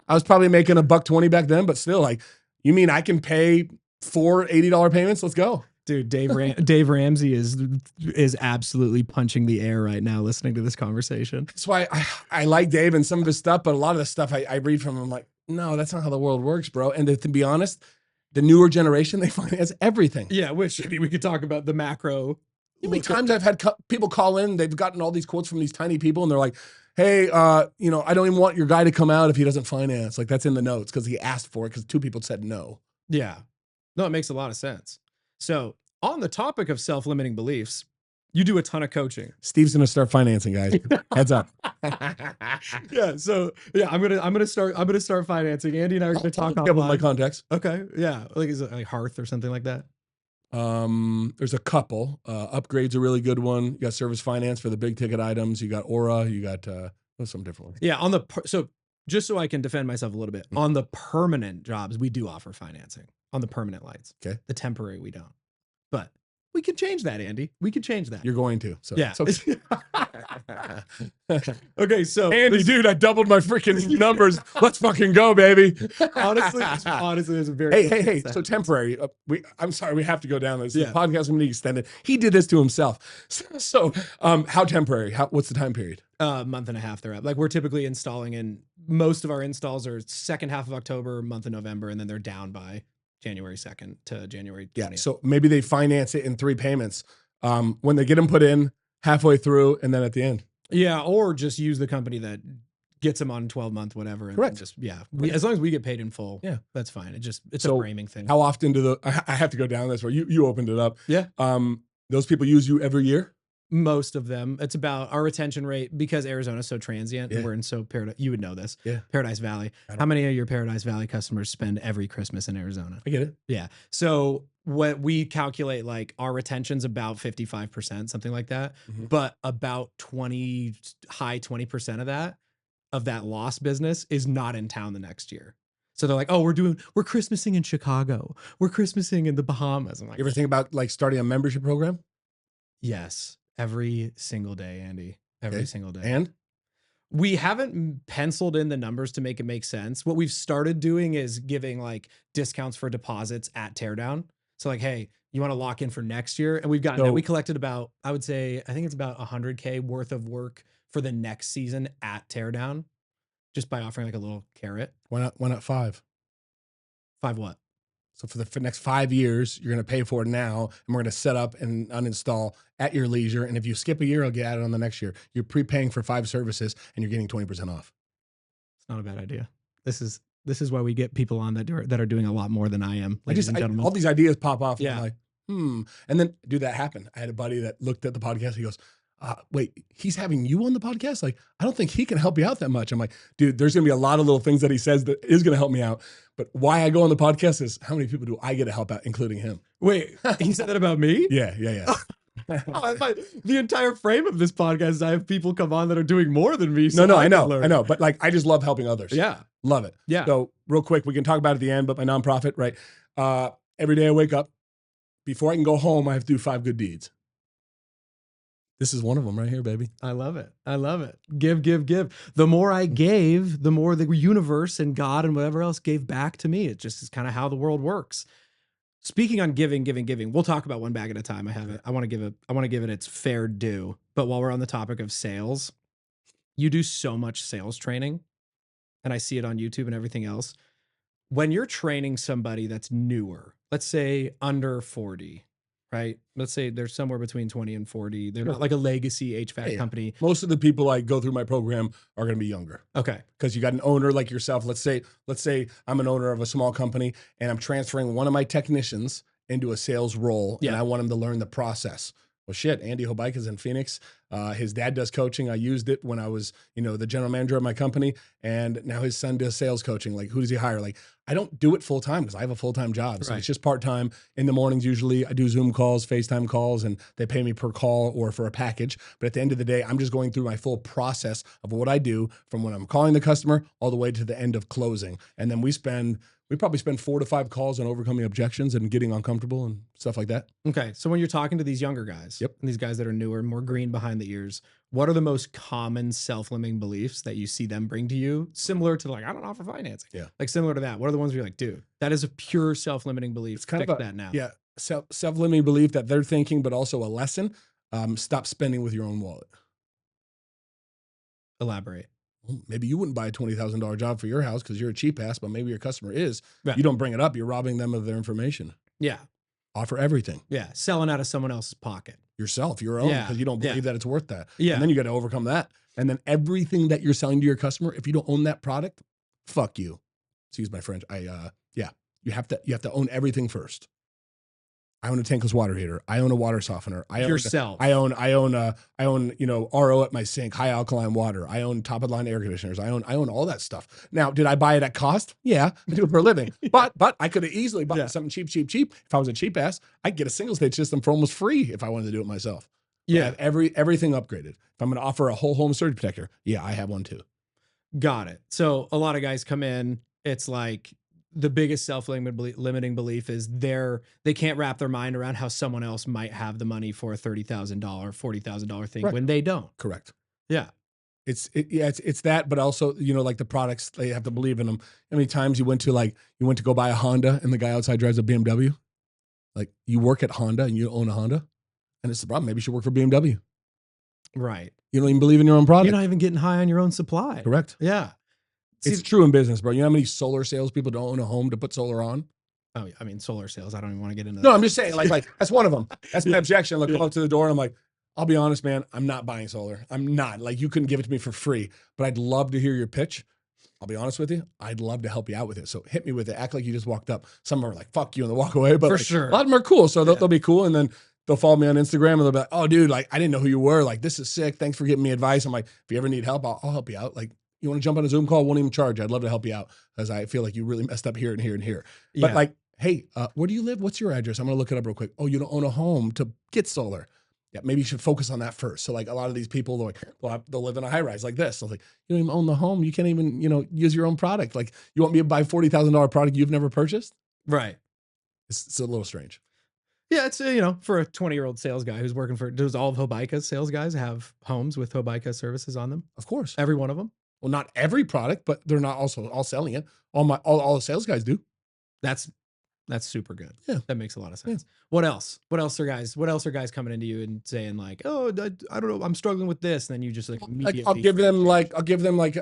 I was probably making $120 back then, but still, like, you mean I can pay 4 $80 payments? Let's go. Dude, Dave Ramsey is absolutely punching the air right now listening to this conversation. That's why I like Dave and some of his stuff, but a lot of the stuff I read from him, I'm like, no, that's not how the world works, bro. And to be honest, the newer generation, they finance everything. Yeah, which I mean, we could talk about the macro. How many times I've had people call in, they've gotten all these quotes from these tiny people, and they're like, hey, I don't even want your guy to come out if he doesn't finance. Like, that's in the notes because he asked for it because 2 people said no. Yeah. No, it makes a lot of sense. So on the topic of self-limiting beliefs, you do a ton of coaching. Steve's gonna start financing, guys. Heads up. Yeah. So yeah, I'm gonna start financing. Andy and I are gonna talk with my contacts. Okay. Yeah. Like, is it like Hearth or something like that? There's a couple. Upgrade's a really good one. You got Service Finance for the big ticket items. You got Aura. You got some different ones. Yeah. So just so I can defend myself a little bit, on the permanent jobs, we do offer financing on the permanent lights. Okay. The temporary, we don't. But we can change that, Andy. We can change that. You're going to. So yeah. Okay. Okay, so Andy, dude, I doubled my freaking numbers. Let's fucking go, baby. honestly, it's a very hey. So temporary. I'm sorry, we have to go down this. Yeah. The podcast is going to be extended. He did this to himself. So how temporary? What's the time period? Month and a half. They're up. Like, we're typically installing in most of our installs are second half of October, month of November, and then they're down by January 2nd to January 20th. Yeah, so maybe they finance it in 3 payments. When they get them put in halfway through and then at the end. Yeah, or just use the company that gets them on 12-month whatever. And Correct. just as long as we get paid in full, Yeah, that's fine. It's so a framing thing. How often do I have to go down this where you opened it up? Yeah. Those people use you every year? Most of them. It's about our retention rate because Arizona's so transient and Yeah. we're in so you would know this. Yeah. Paradise Valley. How many of your Paradise Valley customers spend every Christmas in Arizona? I get it. Yeah. So what we calculate, like our retention's about 55%, something like that. Mhm. But about high 20% of that lost business is not in town the next year. So they're like, oh, we're Christmasing in Chicago. We're Christmasing in the Bahamas. I'm like, You ever think about like starting a membership program? yes, every single day, Andy. Every single day. And we haven't penciled in the numbers to make it make sense. What we've started doing is giving like discounts for deposits at teardown. So like, hey, you want to lock in for next year? And we've gotten we collected about, I think it's about $100K worth of work for the next season at teardown, just by offering like a little carrot. Why not 5? 5 what? So for the next 5 years, you're going to pay for it now, and we're going to set up and uninstall at your leisure. And if you skip a year, I'll get added on the next year. You're prepaying for 5 services, and you're getting 20% off. It's not a bad idea. This is why we get people on that are doing a lot more than I am, ladies and gentlemen. All these ideas pop off. Yeah. And I'm like, And then, dude, that happened. I had a buddy that looked at the podcast. He goes, wait, he's having you on the podcast? Like, I don't think he can help you out that much. I'm like, dude, there's going to be a lot of little things that he says that is going to help me out. But why I go on the podcast is how many people do I get to help out, including him? Wait, he said that about me? Yeah. I thought the entire frame of this podcast is I have people come on that are doing more than me. So I know. But like, I just love helping others. Yeah. Love it. Yeah. So real quick, we can talk about it at the end, but my nonprofit, right? Every day I wake up, before I can go home, I have to do 5 good deeds. This is one of them right here, baby. I love it. I love it. Give. The more I gave, the more the universe and God and whatever else gave back to me. It just is kind of how the world works. Speaking on giving, we'll talk about one bag at a time. I want to give it its fair due. But while we're on the topic of sales, you do so much sales training, and I see it on YouTube and everything else. When you're training somebody that's newer, let's say under 40, right? Let's say they're somewhere between 20 and 40. They're not like a legacy HVAC company. Most of the people I go through my program are going to be younger. Okay. Because you got an owner like yourself. Let's say I'm an owner of a small company and I'm transferring one of my technicians into a sales role and I want him to learn the process. Well, shit, Andy Hobaica is in Phoenix. His dad does coaching. I used it when I was, the general manager of my company, and now his son does sales coaching. Like, who does he hire? Like, I don't do it full time because I have a full time job. So it's just part time. In the mornings, usually I do Zoom calls, FaceTime calls, and they pay me per call or for a package. But at the end of the day, I'm just going through my full process of what I do from when I'm calling the customer all the way to the end of closing. And then we probably spend 4 to 5 calls on overcoming objections and getting uncomfortable and stuff like that. Okay. So when you're talking to these younger guys, and these guys that are newer, more green behind the ears, what are the most common self-limiting beliefs that you see them bring to you? Similar to like, I don't offer financing. Yeah. Like similar to that. What are the ones where you're like, dude, that is a pure self-limiting belief. It's kind Fix of that now. Yeah. Self-limiting belief that they're thinking, but also a lesson. Stop spending with your own wallet. Elaborate. Well, maybe you wouldn't buy a $20,000 job for your house because you're a cheap ass, but maybe your customer is. Right. You don't bring it up. You're robbing them of their information. Yeah. Offer everything. Yeah. Selling out of someone else's pocket. Yourself, your own, because you don't believe that it's worth that. Yeah. And then you got to overcome that. And then everything that you're selling to your customer, if you don't own that product, fuck you. Excuse my French. You have to own everything first. I own a tankless water heater. I own a water softener. I own RO at my sink, high alkaline water. I own top of the line air conditioners. I own all that stuff. Now, did I buy it at cost? Yeah, I do it for a living. But I could have easily bought something cheap. If I was a cheap ass, I'd get a single stage system for almost free if I wanted to do it myself. So I have everything upgraded. If I'm going to offer a whole home surge protector, I have one too. Got it. So a lot of guys come in, it's like the biggest self-limiting belief is they can't wrap their mind around how someone else might have the money for a $30,000, $40,000 thing when they don't. Correct. Yeah. It's that, but also, like the products, they have to believe in them. How many times you went to go buy a Honda and the guy outside drives a BMW? Like, you work at Honda and you own a Honda, and it's the problem. Maybe you should work for BMW. Right. You don't even believe in your own product. You're not even getting high on your own supply. Correct. Yeah. It's true in business, bro. You know how many solar salespeople don't own a home to put solar on? Oh, I mean, solar sales. I don't even want to get into that. No, I'm just saying, like that's one of them. That's my objection. Look, go up to the door and I'm like, I'll be honest, man. I'm not buying solar. I'm not. Like, you couldn't give it to me for free, but I'd love to hear your pitch. I'll be honest with you. I'd love to help you out with it. So hit me with it. Act like you just walked up. Some are like, fuck you, and they'll walk away. But For like, sure. a lot of them are cool. So they'll be cool. And then they'll follow me on Instagram and they'll be like, oh, dude, like, I didn't know who you were. Like, this is sick. Thanks for giving me advice. I'm like, if you ever need help, I'll help you out. Like, you want to jump on a Zoom call? Won't even charge. I'd love to help you out because I feel like you really messed up here and here and here. But like, hey, where do you live? What's your address? I'm going to look it up real quick. Oh, you don't own a home to get solar. Yeah, maybe you should focus on that first. So like a lot of these people, they'll live in a high rise like this. So like, you don't even own the home. You can't even, use your own product. Like, you want me to buy $40,000 product you've never purchased? Right. It's a little strange. Yeah, it's, for a 20-year-old sales guy who's working does all of Hobaica's sales guys have homes with Hobaica services on them? Of course. Every one of them? Well, not every product, but they're not also all selling it. All the sales guys do. That's super good. Yeah. That makes a lot of sense. Yeah. What else are guys coming into you and saying like, oh, I don't know, I'm struggling with this. And then you just like immediately. I'll give them like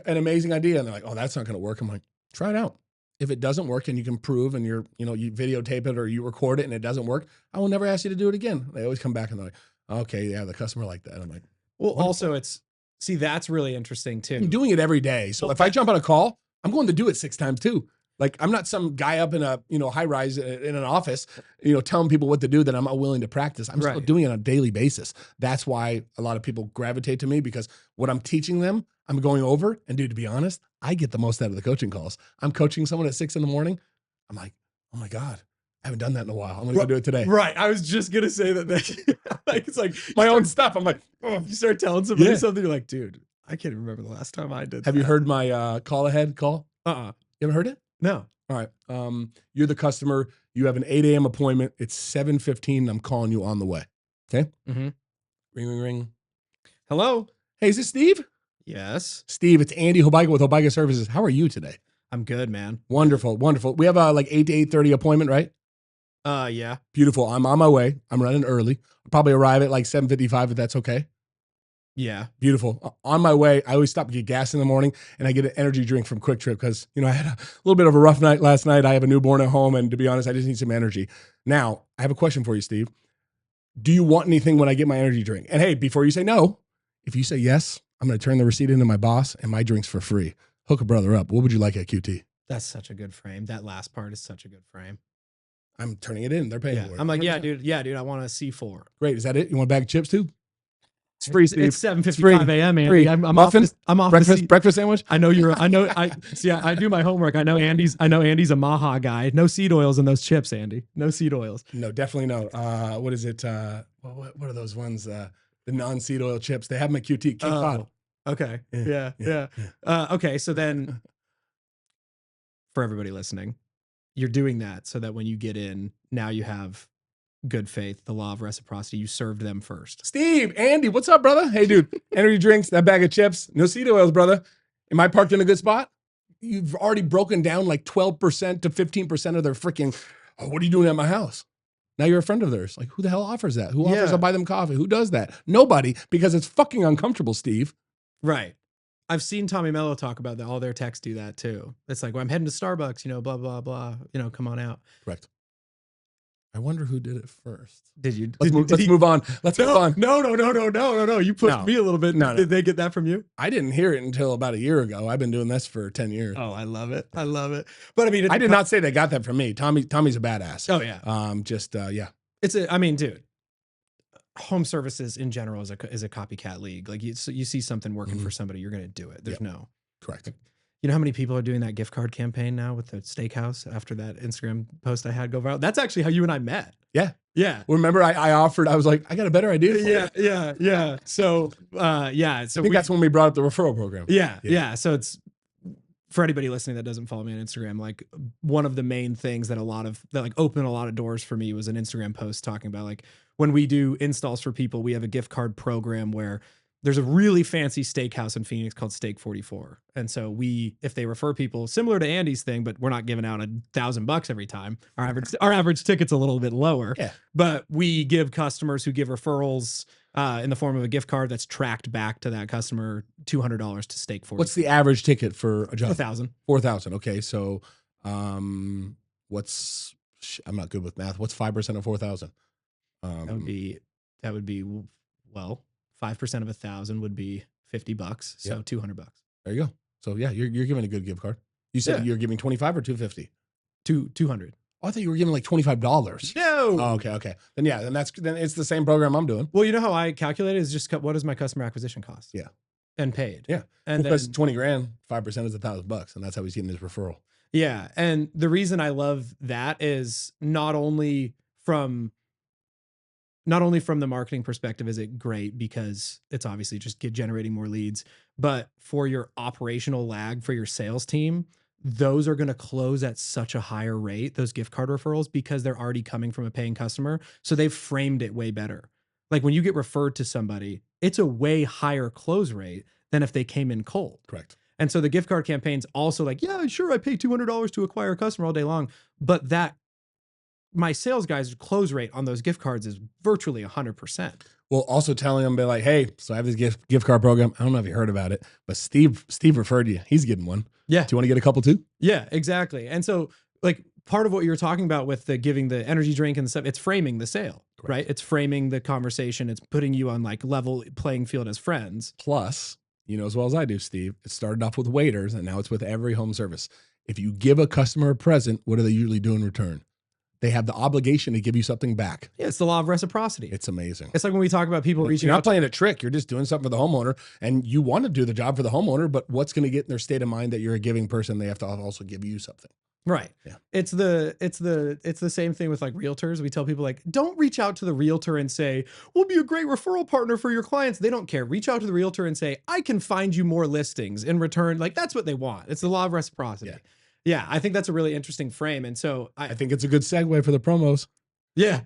an amazing idea. And they're like, oh, that's not going to work. I'm like, try it out. If it doesn't work and you can prove and you videotape it or you record it and it doesn't work, I will never ask you to do it again. They always come back and they're like, okay, yeah, the customer liked that. I'm like, well, also that's really interesting too. I'm doing it every day. So if I jump on a call, I'm going to do it 6 times too. Like, I'm not some guy up in a, high rise in an office, telling people what to do that I'm not willing to practice. I'm still doing it on a daily basis. That's why a lot of people gravitate to me, because what I'm teaching them, I'm going over. And dude, to be honest, I get the most out of the coaching calls. I'm coaching someone at 6 a.m. I'm like, oh my God, I haven't done that in a while. I'm going to go do it today. Right. I was just going to say that like, it's like my own stuff. I'm like, oh, you start telling somebody something, you're like, dude, I can't even remember the last time I did Have you heard my call ahead call? You ever heard it? No. All right. You're the customer. You have an 8 a.m. appointment. It's 7:15. I'm calling you on the way. Okay. Mm-hmm. Ring, ring, ring. Hello. Hey, is this Steve? Yes. Steve, it's Andy Hobaica with Hobaica Services. How are you today? I'm good, man. Wonderful. Wonderful. We have a 8 to 8:30 appointment, right? Yeah. Beautiful. I'm on my way. I'm running early. I'll probably arrive at like 7:55 if that's okay. Yeah. Beautiful. On my way, I always stop to get gas in the morning, and I get an energy drink from Quick Trip because, I had a little bit of a rough night last night. I have a newborn at home, and to be honest, I just need some energy. Now, I have a question for you, Steve. Do you want anything when I get my energy drink? And hey, before you say no, if you say yes, I'm going to turn the receipt into my boss, and my drink's for free. Hook a brother up. What would you like at QT? That's such a good frame. That last part is such a good frame. I'm turning it in. They're paying for it. I'm like, yeah, dude, I want a C4. Great. Is that it? You want a bag of chips too? It's free, Steve. It's 7:55 a.m. Andy. Free. I'm Muffin? off breakfast sandwich. I do my homework. I know Andy's a Maha guy. No seed oils in those chips, Andy. No seed oils. No, definitely no. What is it? What are those ones? The non-seed oil chips. They have them at QT. Cape Cod. Okay. Yeah. Okay. So then, for everybody listening, you're doing that so that when you get in, now you have good faith, the law of reciprocity. You served them first. Steve, Andy, what's up, brother? Hey, dude, energy drinks, that bag of chips, no seed oils, brother. Am I parked in a good spot? You've already broken down like 12% to 15% of their freaking, what are you doing at my house? Now you're a friend of theirs. Like, who the hell offers that? Who offers to buy them coffee? Who does that? Nobody, because it's fucking uncomfortable, Steve. Right. I've seen Tommy Mello talk about that. All their techs do that too. It's like, well, I'm heading to Starbucks, blah, blah, blah, come on out. Correct. I wonder who did it first. Did you? Let's move on. Let's move on. No. You pushed me a little bit. No. Did they get that from you? I didn't hear it until about a year ago. I've been doing this for 10 years. Oh, I love it. But I mean, I did not say they got that from me. Tommy's a badass. Oh yeah. Yeah. Dude, home services in general is a copycat league. Like you see something working for somebody, you're going to do it. There's no. Correct. You know how many people are doing that gift card campaign now with the steakhouse after that Instagram post I had go viral? That's actually how you and I met. Yeah. Yeah. Well, remember I offered, I was like, I got a better idea for you. Yeah. So, So I think that's when we brought up the referral program. Yeah. So it's, for anybody listening that doesn't follow me on Instagram, like one of the main things that opened a lot of doors for me was an Instagram post talking about like when we do installs for people, we have a gift card program where there's a really fancy steakhouse in Phoenix called Steak 44. And so if they refer people similar to Andy's thing, but we're not giving out $1,000 every time. Our average ticket's a little bit lower, but we give customers who give referrals in the form of a gift card that's tracked back to that customer $200 to Steak 44. What's the average ticket for a job? $4,000. $4,000. Okay. So, I'm not good with math. What's 5% of 4,000? That would be well, 5% of 1,000 would be $50. So Yep. $200. There you go. So yeah, you're giving a good gift card. You said you're giving 25 or 250? 200. Oh, I thought you were giving like $25. No. Oh, okay. Then yeah, then it's the same program I'm doing. Well, you know how I calculate it is just what is my customer acquisition cost? Yeah. And paid. Yeah. And because then 20 grand, 5% is $1,000, and that's how he's getting his referral. yeah. And the reason I love that is not only from the marketing perspective is it great because it's obviously just generating more leads, but for your operational lag for your sales team, those are going to close at such a higher rate, those gift card referrals, because they're already coming from a paying customer. So they've framed it way better. Like when you get referred to somebody, it's a way higher close rate than if they came in cold. Correct. And so the gift card campaign's also like, yeah, sure, I pay $200 to acquire a customer all day long, but that my sales guys' close rate on those gift cards is virtually 100%. Well, also telling them, be like, hey, so I have this gift card program. I don't know if you heard about it, but Steve referred you. He's getting one. Yeah. Do you want to get a couple too? Yeah, exactly. And so like part of what you're talking about with the giving the energy drink and stuff, it's framing the sale, Correct. right? It's framing the conversation. It's putting you on like level playing field as friends. Plus, you know as well as I do, Steve, it started off with waiters and now it's with every home service. If you give a customer a present, what do they usually do in return? They have the obligation to give you something back. Yeah, it's the law of reciprocity. It's amazing. It's like when we talk about people reaching You're out. not playing a trick. You're just doing something for the homeowner, and you want to do the job for the homeowner, but what's going to get in their state of mind that you're a giving person? They have to also give you something. Right. Yeah. It's the same thing with like realtors. We tell people like, don't reach out to the realtor and say, we'll be a great referral partner for your clients. They don't care. Reach out to the realtor and say, I can find you more listings in return. Like that's what they want. It's the law of reciprocity. Yeah. Yeah, I think that's a really interesting frame. And so I think it's a good segue for the promos. Yeah.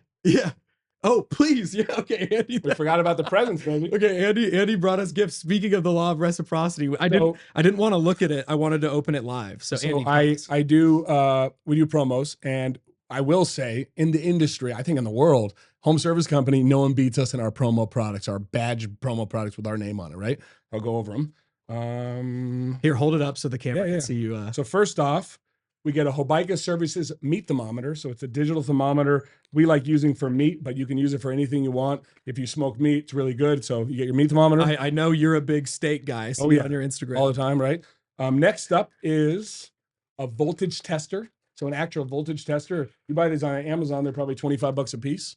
Oh, please. Yeah. Okay, Andy. We forgot about the presents, baby. Okay, Andy brought us gifts. Speaking of the law of reciprocity, I didn't want to look at it. I wanted to open it live. So Andy, we do promos, and I will say in the industry, I think in the world, home service company, no one beats us in our promo products, our badge promo products with our name on it, right? I'll go over them. Here, hold it up so the camera can see you. So first off, we get a Hobaica Services meat thermometer. So it's a digital thermometer we like using for meat, but you can use it for anything you want. If you smoke meat, it's really good. So you get your meat thermometer. I know you're a big steak guy. So on your Instagram all the time, right? Next up is a voltage tester. So an actual voltage tester. You buy these on Amazon, they're probably $25 a piece.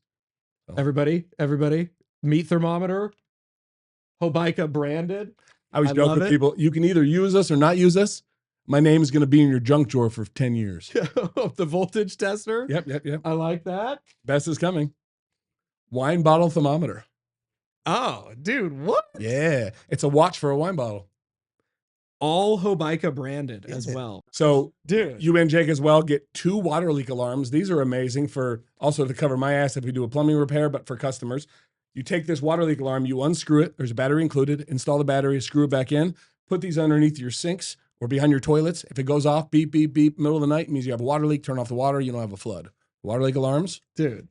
So. Everybody, meat thermometer, Hobaica branded. I always joke with people, you can either use us or not use us. My name is going to be in your junk drawer for 10 years. The voltage tester? Yep. I like that. Best is coming. Wine bottle thermometer. Oh, dude, what? Yeah. It's a watch for a wine bottle. All Hobaica branded as well. So, dude, you and Jake as well get 2 water leak alarms. These are amazing for also to cover my ass if we do a plumbing repair, but for customers. You take this water leak alarm, you unscrew it. There's a battery included. Install the battery, screw it back in. Put these underneath your sinks or behind your toilets. If it goes off, beep, beep, beep, middle of the night, it means you have a water leak. Turn off the water. You don't have a flood. Water leak alarms. Dude.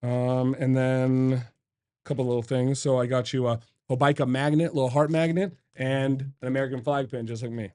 And then a couple little things. So I got you a Hobaica magnet, little heart magnet, and an American flag pin, just like me.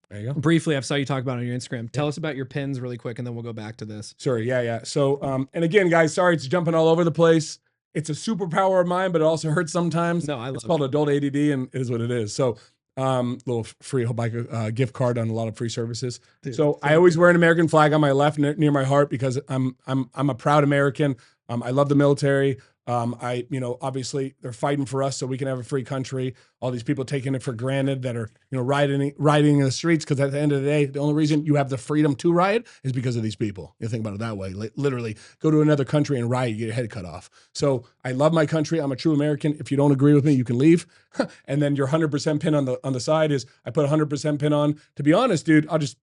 There you go. Briefly, I saw you talk about it on your Instagram. Tell us about your pins really quick, and then we'll go back to this. Sure, yeah. So, and again, guys, sorry, it's jumping all over the place. It's a superpower of mine, but it also hurts sometimes. No, I love it. It's called adult ADD, and it is what it is. So, little free Hobaica gift card on a lot of free services. Dude, so I always wear an American flag on my left near my heart because I'm a proud American. I love the military. Obviously they're fighting for us so we can have a free country. All these people taking it for granted that are, riding in the streets. Cause at the end of the day, the only reason you have the freedom to riot is because of these people. You think about it that way. Literally go to another country and riot, you get your head cut off. So I love my country. I'm a true American. If you don't agree with me, you can leave. And then your 100% pin on the side is I put a 100% pin on. To be honest, dude, I'll just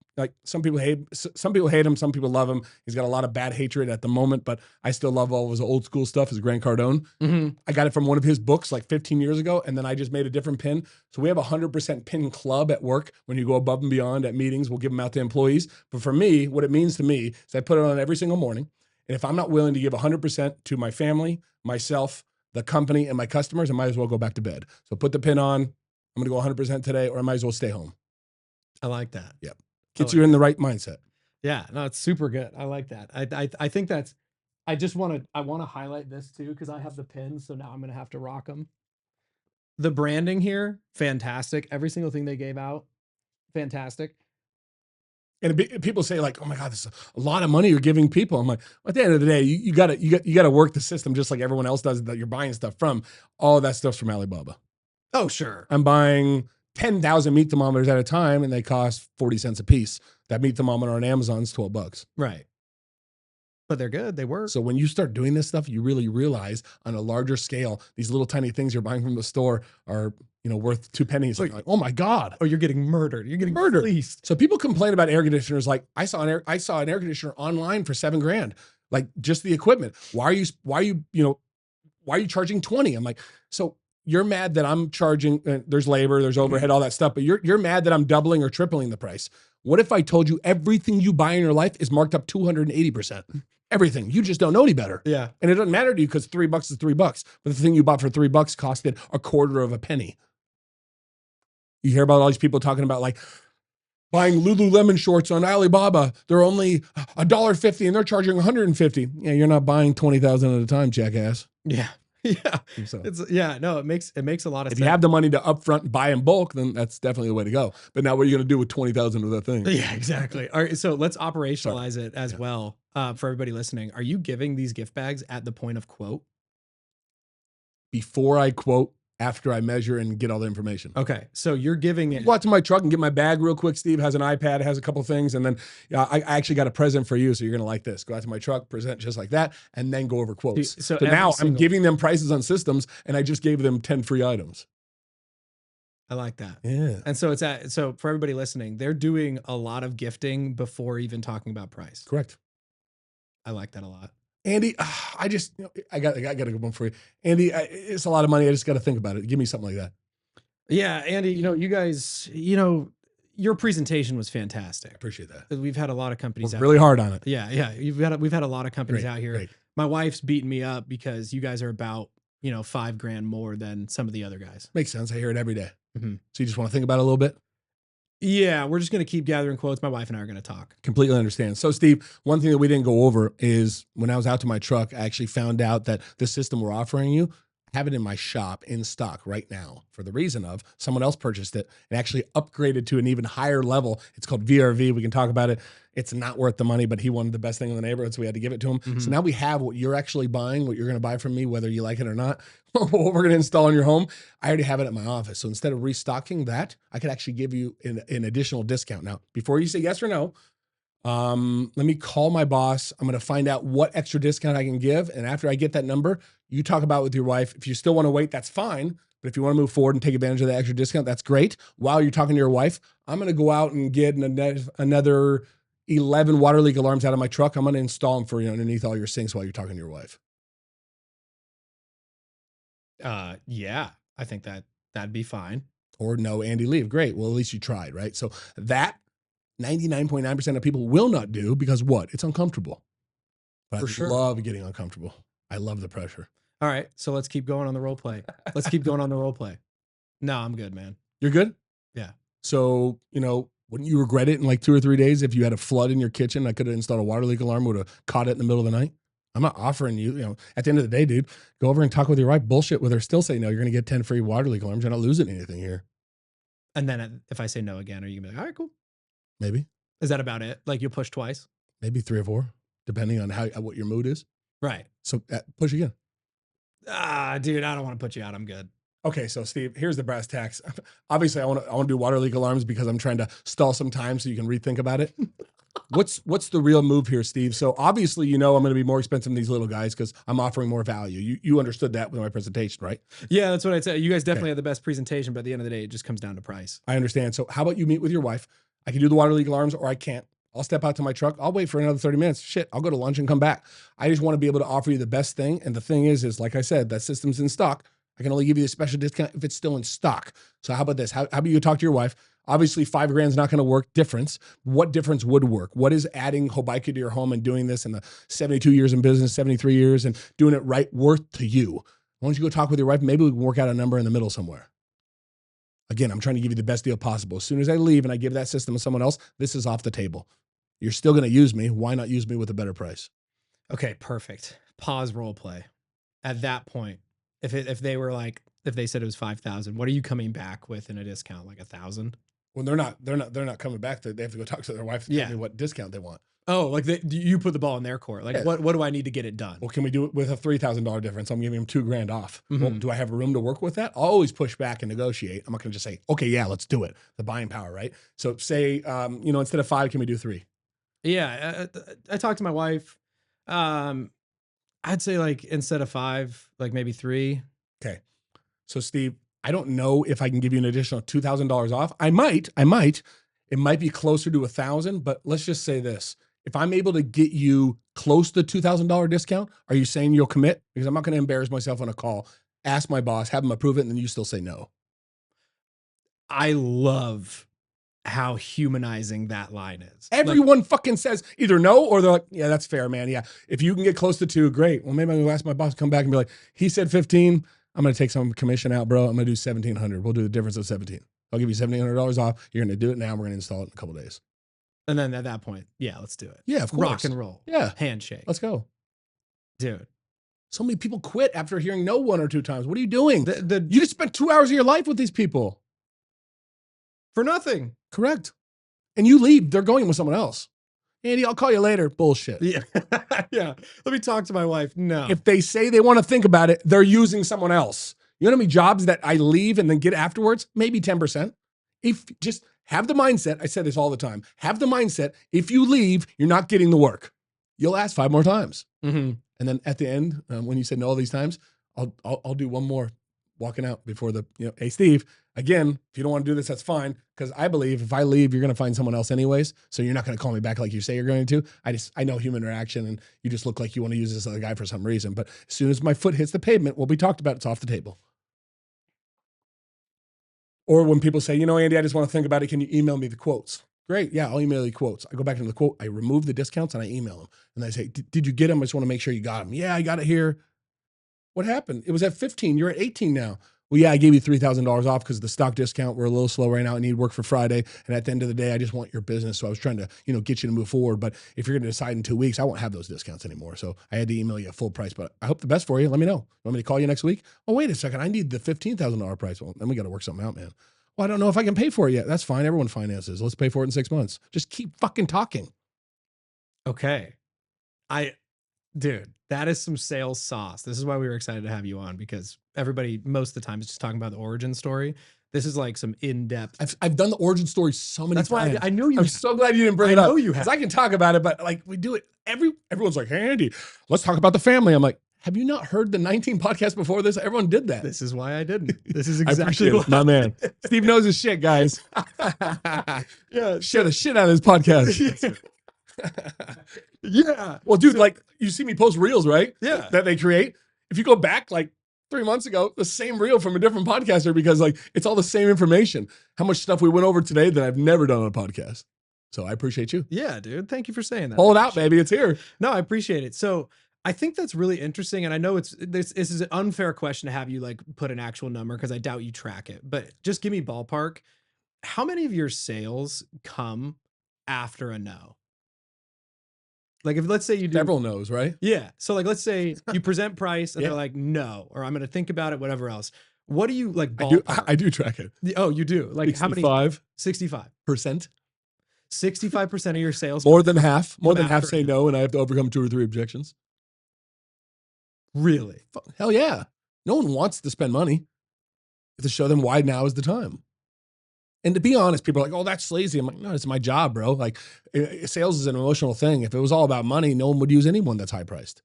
some people hate him. Some people love him. He's got a lot of bad hatred at the moment, but I still love all of his old school stuff, his Grant Cardone. Mm-hmm. I got it from one of his books like 15 years ago. And then I just made a different pin. So we have a 100% pin club at work. When you go above and beyond at meetings, we'll give them out to employees. But for me, what it means to me is I put it on every single morning. And if I'm not willing to give 100% to my family, myself, the company, and my customers, I might as well go back to bed. So put the pin on. I'm going to go 100% today, or I might as well stay home. I like that. Yep. Gets you in the right mindset. Yeah, no, it's super good. I like that. I think that's I want to highlight this too, because I have the pins, so now I'm going to have to rock them. The branding here, fantastic. Every single thing they gave out, fantastic. And people say like, "Oh my God, this is a lot of money you're giving people." I'm like, at the end of the day, you gotta work the system just like everyone else does that you're buying stuff from. All of that stuff's from Alibaba. Oh, sure. I'm buying 10,000 meat thermometers at a time, and they cost 40 cents a piece. That meat thermometer on Amazon is $12. Right. But they're good. They work. So when you start doing this stuff, you really realize on a larger scale, these little tiny things you're buying from the store are, worth 2 pennies. Like, oh my God. Oh, you're getting murdered. You're getting murdered. fleeced. So people complain about air conditioners. Like I saw an air conditioner online for $7,000, like just the equipment. Why are you charging 20? I'm like, so you're mad that I'm charging, there's labor, there's overhead, all that stuff, but you're mad that I'm doubling or tripling the price. What if I told you everything you buy in your life is marked up 280%? Everything. You just don't know any better. Yeah. And it doesn't matter to you because $3 is $3. But the thing you bought for $3 costed a quarter of a penny. You hear about all these people talking about like buying Lululemon shorts on Alibaba. They're only $1.50 and they're charging $150. Yeah, you're not buying 20,000 at a time, jackass. Yeah. Yeah. So, it makes a lot of sense. If you have the money to upfront buy in bulk, then that's definitely the way to go. But now what are you going to do with 20,000 of that thing? Yeah, exactly. All right, so let's operationalize it as well for everybody listening. Are you giving these gift bags at the point of quote? Before I quote, after I measure and get all the information. Okay, so you're giving it. Go out to my truck and get my bag real quick. Steve has an iPad, has a couple things, and then I actually got a present for you, so you're going to like this. Go out to my truck, present just like that, and then go over quotes. So now I'm giving them prices on systems, and I just gave them 10 free items. I like that. Yeah. And so so for everybody listening, they're doing a lot of gifting before even talking about price. Correct. I like that a lot. Andy, I got a good one for you. Andy, it's a lot of money. I just got to think about it. Give me something like that. Yeah, Andy, you guys, your presentation was fantastic. I appreciate that. We've had a lot of companies out really hard on it. Yeah. We've had a lot of companies out here. Great. My wife's beating me up because you guys are about, $5,000 more than some of the other guys. Makes sense. I hear it every day. Mm-hmm. So you just want to think about it a little bit? Yeah, we're just going to keep gathering quotes. My wife and I are going to talk. Completely understand. So, Steve, one thing that we didn't go over is when I was out to my truck, I actually found out that the system we're offering you, I have it in my shop in stock right now for the reason of someone else purchased it and actually upgraded to an even higher level. It's called VRV. We can talk about it. It's not worth the money, but he wanted the best thing in the neighborhood, so we had to give it to him. Mm-hmm. So now we have what you're actually buying, what you're going to buy from me, whether you like it or not, what we're going to install in your home. I already have it at my office. So instead of restocking that, I could actually give you an additional discount. Now, before you say yes or no, let me call my boss. I'm going to find out what extra discount I can give. And after I get that number, you talk about it with your wife. If you still want to wait, that's fine. But if you want to move forward and take advantage of the extra discount, that's great. While you're talking to your wife, I'm going to go out and get another 11 water leak alarms out of my truck. I'm going to install them for you underneath all your sinks while you're talking to your wife. Yeah, I think that'd be fine. Or no, Andy, leave. Great. Well, at least you tried, right? So that 99.9% of people will not do because what? It's uncomfortable. But for sure. Love getting uncomfortable. I love the pressure. All right. So let's keep going on the role play. No, I'm good, man. You're good? Yeah. So, wouldn't you regret it in like 2 or 3 days if you had a flood in your kitchen? I could have installed a water leak alarm, would have caught it in the middle of the night. I'm not offering you, at the end of the day, dude, go over and talk with your wife, bullshit with her, still say no, you're going to get 10 free water leak alarms. You're not losing anything here. And then if I say no again, are you going to be like, all right, cool. Maybe. Is that about it? Like you'll push twice? Maybe 3 or 4, depending on what your mood is. Right. So push again. Dude, I don't want to put you out. I'm good. Okay, so Steve, here's the brass tacks. Obviously, I want to do water leak alarms because I'm trying to stall some time so you can rethink about it. What's the real move here, Steve? So obviously, I'm going to be more expensive than these little guys because I'm offering more value. You understood that with my presentation, right? Yeah, that's what I said. You guys definitely have the best presentation, but at the end of the day, it just comes down to price. I understand. So how about you meet with your wife? I can do the water leak alarms or I can't. I'll step out to my truck. I'll wait for another 30 minutes. Shit, I'll go to lunch and come back. I just want to be able to offer you the best thing. And the thing is like I said, that system's in stock. I can only give you a special discount if it's still in stock. So how about this? How about you talk to your wife? Obviously, $5,000 is not going to work. Difference. What difference would work? What is adding Hobaica to your home and doing this in the 72 years in business, 73 years, and doing it right worth to you? Why don't you go talk with your wife? Maybe we can work out a number in the middle somewhere. Again, I'm trying to give you the best deal possible. As soon as I leave and I give that system to someone else, this is off the table. You're still going to use me. Why not use me with a better price? Okay, perfect. Pause role play. At that point, if they were like, if they said it was 5,000, what are you coming back with in a discount? Like 1,000? Well, they're not coming back. They have to go talk to their wife to tell me what discount they want. Oh, like you put the ball in their court. Like, what do I need to get it done? Well, can we do it with a $3,000 difference? I'm giving them $2,000 off. Well, Mhm. do I have room to work with that? I'll always push back and negotiate. I'm not going to just say, okay, yeah, let's do it. The buying power, right? So say, instead of 5, can we do 3? Yeah, I talked to my wife. I'd say like instead of 5, like maybe 3. Okay. So Steve, I don't know if I can give you an additional $2,000 off. I might. It might be closer to 1,000, but let's just say this. If I'm able to get you close to $2,000 discount, are you saying you'll commit? Because I'm not going to embarrass myself on a call. Ask my boss, have him approve it, and then you still say no. I love how humanizing that line is. Everyone fucking says either no or they're like, yeah, that's fair, man. Yeah. If you can get close to 2, great. Well, maybe I'm going to ask my boss to come back and be like, he said 15. I'm going to take some commission out, bro. I'm going to do 1,700. We'll do the difference of 17. I'll give you $1,700 off. You're going to do it now. We're going to install it in a couple of days. And then at that point, yeah, let's do it. Yeah, of course. Rock and roll. Yeah. Handshake. Let's go. Dude. So many people quit after hearing no 1 or 2 times. What are you doing? You just spent 2 hours of your life with these people. For nothing. Correct. And you leave. They're going with someone else. Andy, I'll call you later. Bullshit. Yeah. Yeah. Let me talk to my wife. No. If they say they want to think about it, they're using someone else. You know how many jobs that I leave and then get afterwards? Maybe 10%. If just have the mindset, I say this all the time, have the mindset, if you leave, you're not getting the work. You'll ask 5 more times. Mm-hmm. And then at the end, when you said no all these times, I'll do one more walking out before hey, Steve, again, if you don't want to do this, that's fine. Because I believe if I leave, you're going to find someone else anyways. So you're not going to call me back like you say you're going to. I know human interaction and you just look like you want to use this other guy for some reason. But as soon as my foot hits the pavement, we'll be talked about. It's off the table. Or when people say, Andy, I just want to think about it. Can you email me the quotes? Great. Yeah, I'll email you quotes. I go back into the quote. I remove the discounts and I email them. And I say, did you get them? I just want to make sure you got them. Yeah, I got it here. What happened? It was at 15. You're at 18 now. Well, yeah, I gave you $3,000 off because the stock discount. We're a little slow right now. I need work for Friday. And at the end of the day, I just want your business. So I was trying to, get you to move forward. But if you're going to decide in 2 weeks, I won't have those discounts anymore. So I had to email you a full price. But I hope the best for you. Let me know. Want me to call you next week? Oh, wait a second. I need the $15,000 price. Well, then we got to work something out, man. Well, I don't know if I can pay for it yet. That's fine. Everyone finances. Let's pay for it in 6 months. Just keep fucking talking. Okay. Dude, that is some sales sauce. This is why we were excited to have you on, because everybody, most of the time, is just talking about the origin story. This is like some in-depth. I've done the origin story so many times. That's why I know you. I'm so glad you didn't bring it up. I know you have. Because I can talk about it, but like we do it. Everyone's like, hey, Andy, let's talk about the family. I'm like, have you not heard the 19 podcasts before this? Everyone did that. This is why I didn't. This is exactly what my man. Steve knows his shit, guys. Yeah. Share the shit out of his podcast. Yeah. Well, dude, like you see me post reels, right? Yeah. That they create. If you go back like 3 months ago, the same reel from a different podcaster, because like it's all the same information. How much stuff we went over today that I've never done on a podcast. So I appreciate you. Yeah, dude. Thank you for saying that. Hold out, baby. It's here. No, I appreciate it. So I think that's really interesting. And I know this is an unfair question to have you like put an actual number, because I doubt you track it, but just give me ballpark. How many of your sales come after a no? Like if let's say you do several no's, right? Yeah. So like let's say you present price and they're like no, or I'm going to think about it, whatever else. What do you like ballpark? I do track it. Oh, you do? Like 65. how many? 65%. 65% of your sales. More than half say a no, and I have to overcome 2 or 3 objections. Really? Hell yeah. No one wants to spend money. You have to show them why now is the time. And to be honest, people are like, oh, that's sleazy. I'm like, no, it's my job, bro. Like sales is an emotional thing. If it was all about money, no one would use anyone that's high priced.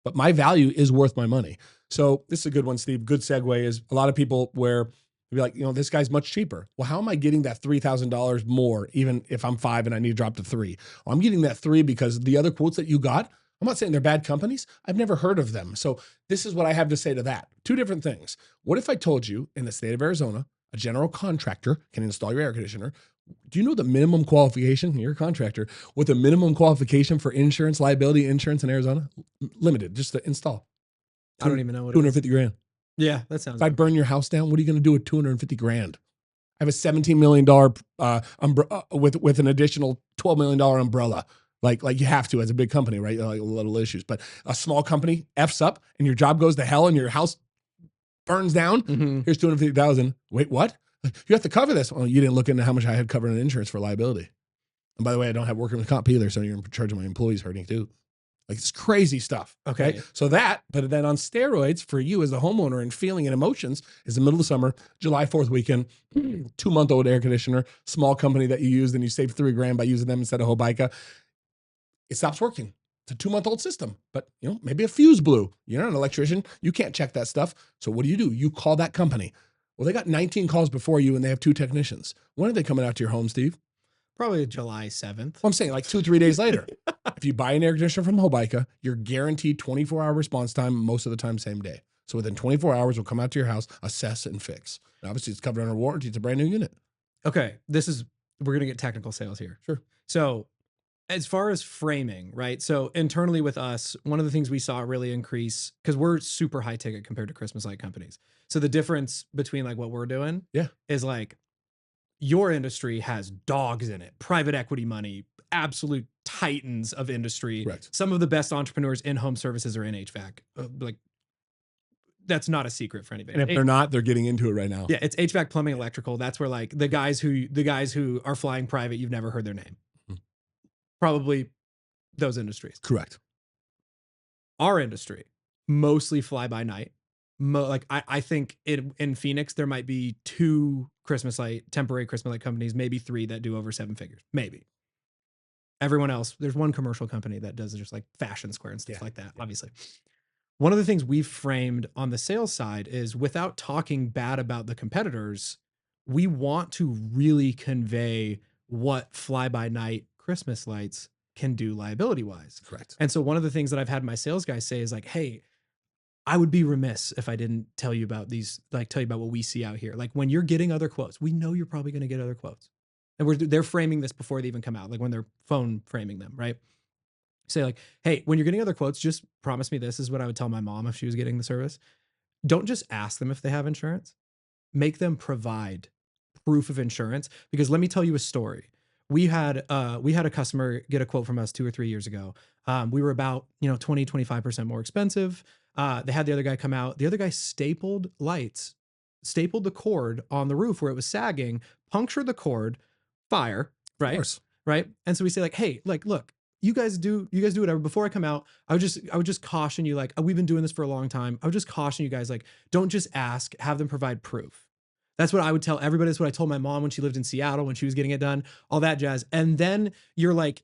But my value is worth my money. So this is a good one, Steve. Good segue is a lot of people where they'll be like, this guy's much cheaper. Well, how am I getting that $3,000 more, even if I'm 5 and I need to drop to 3? Well, I'm getting that 3 because the other quotes that you got, I'm not saying they're bad companies. I've never heard of them. So this is what I have to say to that. 2 different things. What if I told you in the state of Arizona, a general contractor can install your air conditioner? Do you know the minimum qualification? You're a contractor. What the minimum qualification for insurance, liability insurance in Arizona? Limited, just to install. I don't even know what $250,000. Yeah, that sounds. If I burn your house down, what are you going to do with $250,000? I have a $17 million with an additional $12 million umbrella. Like you have to as a big company, right? Like little issues, but a small company F's up and your job goes to hell and your house burns down. Here's 250,000. Wait, what? You have to cover this. Oh, you didn't look into how much I had covered in insurance for liability. And by the way, I don't have workers' comp either, so you're in charge of my employees hurting too. Like it's crazy stuff. Okay. Right? So that, but then on steroids for you as a homeowner and feeling and emotions is the middle of the summer, July 4th weekend, 2-month-old air conditioner, small company that you used and you saved $3,000 by using them instead of Hobaica. It stops working. It's a 2-month-old system, but maybe a fuse blew. You're not an electrician. You can't check that stuff. So what do? You call that company. Well, they got 19 calls before you and they have 2 technicians. When are they coming out to your home, Steve? Probably July 7th. Well, I'm saying like 2 or 3 days later. If you buy an air conditioner from Hobaica, you're guaranteed 24-hour response time, most of the time same day. So within 24 hours, we'll come out to your house, assess and fix. And obviously, it's covered under warranty. It's a brand new unit. Okay, we're going to get technical sales here. Sure. So as far as framing, right? So internally with us, one of the things we saw really increase, because we're super high ticket compared to Christmas light companies. So the difference between like what we're doing is like your industry has dogs in it, private equity money, absolute titans of industry. Correct. Some of the best entrepreneurs in home services are in HVAC. Like that's not a secret for anybody. And if they're not, they're getting into it right now. Yeah, it's HVAC, plumbing, electrical. That's where like the guys who are flying private, you've never heard their name. Probably those industries. Correct. Our industry, mostly fly by night. I think in Phoenix, there might be 2 temporary Christmas light companies, maybe 3 that do over 7 figures. Maybe. Everyone else, there's one commercial company that does just like Fashion Square and stuff like that, obviously. One of the things we've framed on the sales side is without talking bad about the competitors, we want to really convey what fly-by-night Christmas lights can do liability-wise. Correct. And so one of the things that I've had my sales guys say is like, hey, I would be remiss if I didn't tell you about these, like tell you about what we see out here. Like when you're getting other quotes, we know you're probably going to get other quotes. And they're framing this before they even come out, like when they're phone framing them, right? Say like, hey, when you're getting other quotes, just promise me this is what I would tell my mom if she was getting the service. Don't just ask them if they have insurance. Make them provide proof of insurance. Because let me tell you a story. We had a customer get a quote from us 2 or 3 years ago. We were about 20, 25% more expensive. They had the other guy come out. The other guy stapled the cord on the roof where it was sagging, punctured the cord, fire, right? Of course. Right. And so we say like, hey, like, look, you guys do whatever. Before I come out, I would just caution you, like, we've been doing this for a long time. I would just caution you guys, like, don't just ask, have them provide proof. That's what I would tell everybody. That's what I told my mom when she lived in Seattle, when she was getting it done, all that jazz. And then you're like,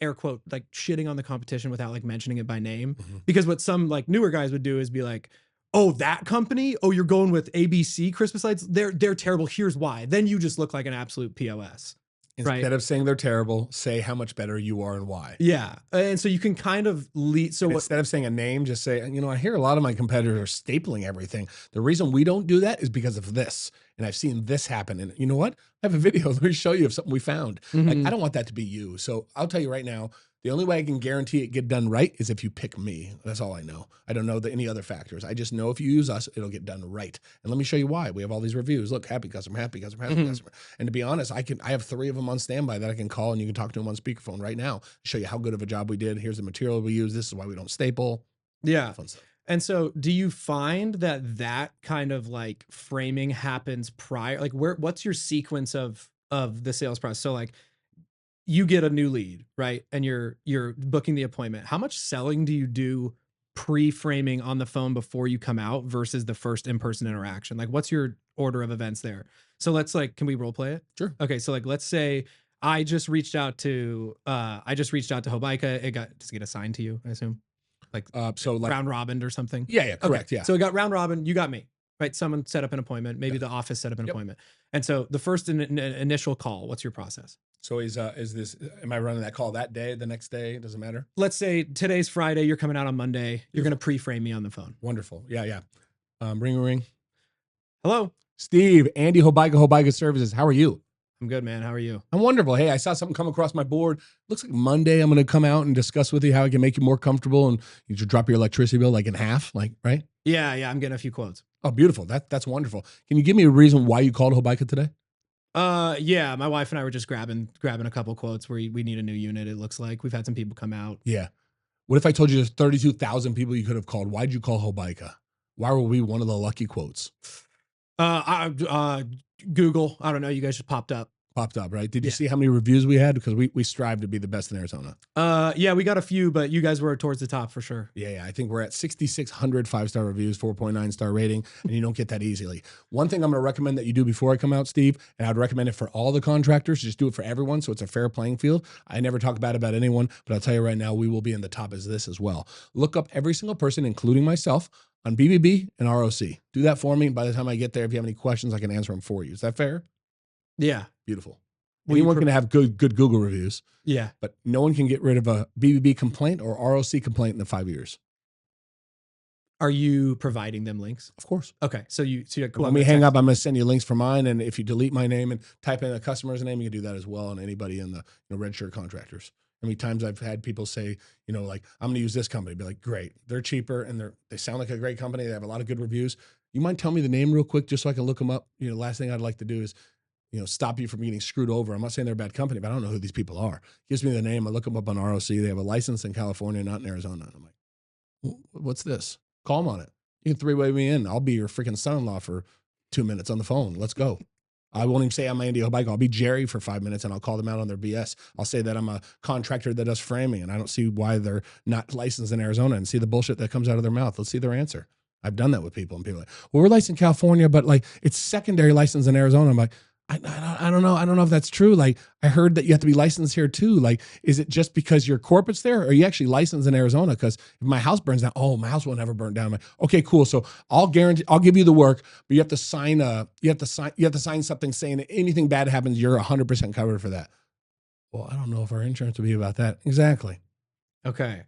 air quote, like shitting on the competition without like mentioning it by name. Because what some like newer guys would do is be like, oh, that company? Oh, you're going with ABC Christmas lights? They're terrible. Here's why. Then you just look like an absolute POS. Instead of saying they're terrible, say how much better you are and why. Yeah. And so you can kind of lead. So instead of saying a name, just say, I hear a lot of my competitors are stapling everything. The reason we don't do that is because of this. And I've seen this happen. And you know what? I have a video. Let me show you of something we found. Like, I don't want that to be you. So I'll tell you right now, the only way I can guarantee it get done right is if you pick me. That's all I know. I don't know any other factors. I just know if you use us, it'll get done right. And let me show you why. We have all these reviews. Look, happy customer, happy customer, happy customer. And to be honest, I have 3 of them on standby that I can call and you can talk to them on speakerphone right now. Show you how good of a job we did. Here's the material we use. This is why we don't staple. Yeah. Fun stuff. And so do you find that kind of like framing happens prior? Like what's your sequence of the sales process? So like, you get a new lead, right? And you're booking the appointment. How much selling do you do pre-framing on the phone before you come out versus the first in-person interaction? Like what's your order of events there? So let's like, can we role play it? Sure. Okay. So like, let's say I just reached out to Hobaica. Does it get assigned to you, I assume? Like round robin or something? Yeah, correct. Okay. Yeah. So it got round robin, you got me. Right. Someone set up an appointment. Maybe the office set up an appointment. And so the first initial call, what's your process? So am I running that call that day, the next day? Doesn't matter. Let's say today's Friday, you're coming out on Monday. You're going to pre-frame me on the phone. Wonderful. Yeah. Ring. Hello. Steve, Andy Hobaica Services. How are you? I'm good, man. How are you? I'm wonderful. Hey, I saw something come across my board. Looks like Monday I'm going to come out and discuss with you how I can make you more comfortable and you should drop your electricity bill like in half, like, right? Yeah. I'm getting a few quotes. Oh, beautiful. That's wonderful. Can you give me a reason why you called Hobaica today? Yeah, my wife and I were just grabbing a couple quotes where we need a new unit. It looks like we've had some people come out. Yeah. What if I told you there's 32,000 people you could have called? Why'd you call Hobaica? Why were we one of the lucky quotes? Google. I don't know. You guys just popped up. Popped up, right? Did you see how many reviews we had? Because we strive to be the best in Arizona. Yeah, we got a few, but you guys were towards the top for sure. Yeah, I think we're at 6,600 5-star reviews, 4.9 star rating, and you don't get that easily. One thing I'm going to recommend that you do before I come out, Steve, and I'd recommend it for all the contractors, just do it for everyone so it's a fair playing field. I never talk bad about anyone, but I'll tell you right now, we will be in the top as this as well. Look up every single person, including myself, on BBB and ROC. Do that for me. By the time I get there, if you have any questions, I can answer them for you. Is that fair? Yeah. Beautiful. Anyone can have good Google reviews. Yeah. But no one can get rid of a BBB complaint or ROC complaint in the 5 years. Are you providing them links? Of course. Okay. So cool. When we hang up, I'm going to send you links for mine. And if you delete my name and type in a customer's name, you can do that as well on anybody in the red shirt contractors. How many times I've had people say, like, I'm going to use this company. Be like, great. They're cheaper and they sound like a great company. They have a lot of good reviews. You mind telling me the name real quick just so I can look them up? Last thing I'd like to do is stop you from getting screwed over. I'm not saying they're a bad company, but I don't know who these people are. Gives me the name. I look them up on ROC. They have a license in California, not in Arizona. And I'm like, what's this? Call them on it. You can three-way me in. I'll be your freaking son-in-law for 2 minutes on the phone. Let's go. I won't even say I'm Andy Hobaica. I'll be Jerry for 5 minutes and I'll call them out on their BS. I'll say that I'm a contractor that does framing and I don't see why they're not licensed in Arizona and see the bullshit that comes out of their mouth. Let's see their answer. I've done that with people and people are like, well, we're licensed in California, but like it's secondary license in Arizona. I'm like, I don't know. I don't know if that's true. Like, I heard that you have to be licensed here too. Like, is it just because your corporate's there, or are you actually licensed in Arizona? Because if my house burns down, my house will never burn down. I'm like, okay, cool. So I'll give you the work, but you have to sign something saying that anything bad happens, you're 100% covered for that. Well, I don't know if our insurance will be about that. Exactly. Okay.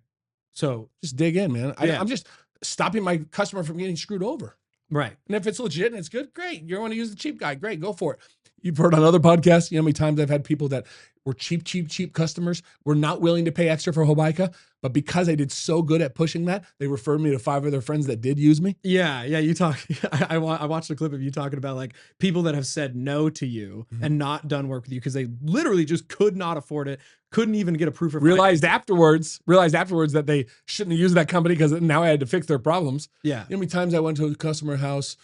So just dig in, man. I'm just stopping my customer from getting screwed over. Right. And if it's legit and it's good, great. You want to use the cheap guy, great, go for it. You've heard on other podcasts, how many times I've had people that were cheap customers, were not willing to pay extra for Hobaica, but because I did so good at pushing that, they referred me to 5 other friends that did use me. Yeah. You talk. I watched a clip of you talking about like people that have said no to you and not done work with you because they literally just could not afford it, couldn't even get a proof of realized afterwards that they shouldn't have used that company because now I had to fix their problems. Yeah. How many times I went to a customer house,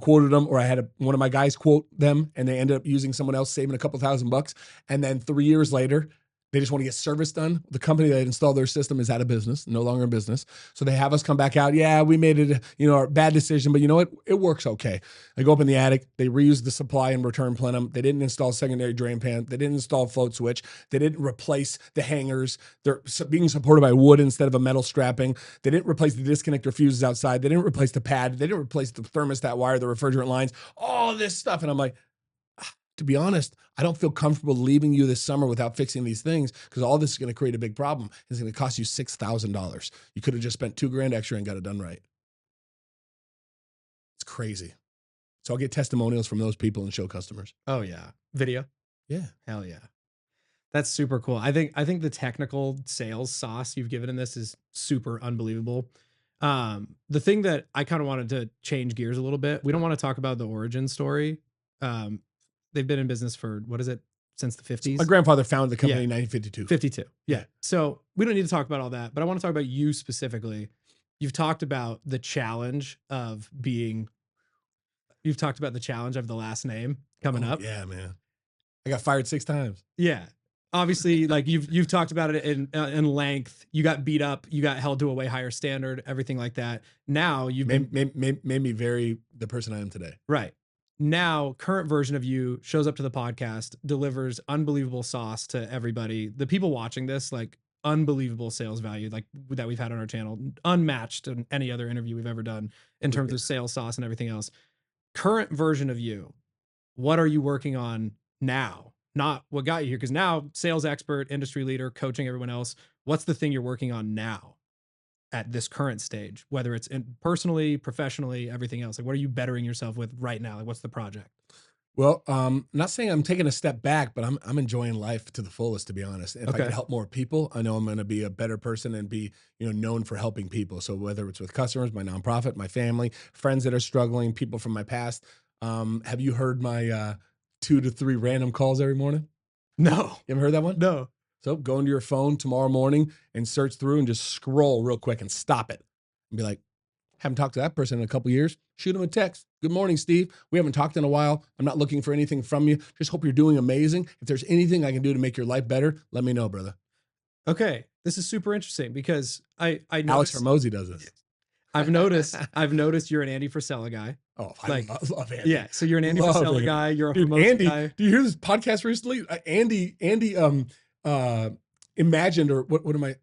quoted them, or I had one of my guys quote them and they ended up using someone else, saving a couple $1,000. And then 3 years later, they just want to get service done. The company that installed their system is out of business, no longer in business. So they have us come back out. Yeah, we made it, a bad decision, but you know what? It works okay. I go up in the attic. They reused the supply and return plenum. They didn't install secondary drain pan. They didn't install float switch. They didn't replace the hangers. They're being supported by wood instead of a metal strapping. They didn't replace the disconnector fuses outside. They didn't replace the pad. They didn't replace the thermostat wire, the refrigerant lines, all this stuff. And I'm like, to be honest, I don't feel comfortable leaving you this summer without fixing these things because all this is going to create a big problem. It's going to cost you $6,000. You could have just spent $2,000 extra and got it done right. It's crazy. So I'll get testimonials from those people and show customers. Oh yeah. Video. Yeah. Hell yeah. That's super cool. I think the technical sales sauce you've given in this is super unbelievable. The thing that I kind of wanted to change gears a little bit, we don't want to talk about the origin story. They've been in business for, what is it, since the 50s? My grandfather founded the company in 1952. 52. Yeah. So we don't need to talk about all that, but I want to talk about you specifically. You've talked about the challenge of the last name coming up. Yeah, man. I got fired 6 times. Yeah. Obviously, like you've talked about it in length. You got beat up. You got held to a way higher standard, everything like that. Now you've made me very the person I am today. Right. Now, current version of you shows up to the podcast, delivers unbelievable sauce to everybody. The people watching this, like unbelievable sales value, like that we've had on our channel, unmatched in any other interview we've ever done in terms of sales sauce and everything else. Current version of you, what are you working on now? Not what got you here, because now sales expert, industry leader, coaching everyone else. What's the thing you're working on now at this current stage, whether it's personally, professionally, everything else? Like, what are you bettering yourself with right now? Like, what's the project? Well, not saying I'm taking a step back, but I'm enjoying life to the fullest, to be honest. If I can help more people, I know I'm going to be a better person and be, known for helping people. So whether it's with customers, my nonprofit, my family, friends that are struggling, people from my past. Have you heard my 2 to 3 random calls every morning? No. You ever heard that one? No. So go into your phone tomorrow morning and search through and just scroll real quick and stop it and be like, haven't talked to that person in a couple years. Shoot them a text. Good morning, Steve. We haven't talked in a while. I'm not looking for anything from you. Just hope you're doing amazing. If there's anything I can do to make your life better, let me know, brother. Okay. This is super interesting because I Alex noticed, Hormozy does this. I've noticed you're an Andy Frisella guy. Oh, Like, I love Andy. Yeah. So you're an Andy Love Frisella Andy. guy. You're a Dude, Hermosa Andy, guy. do you hear this podcast recently? Andy imagined, or what am I,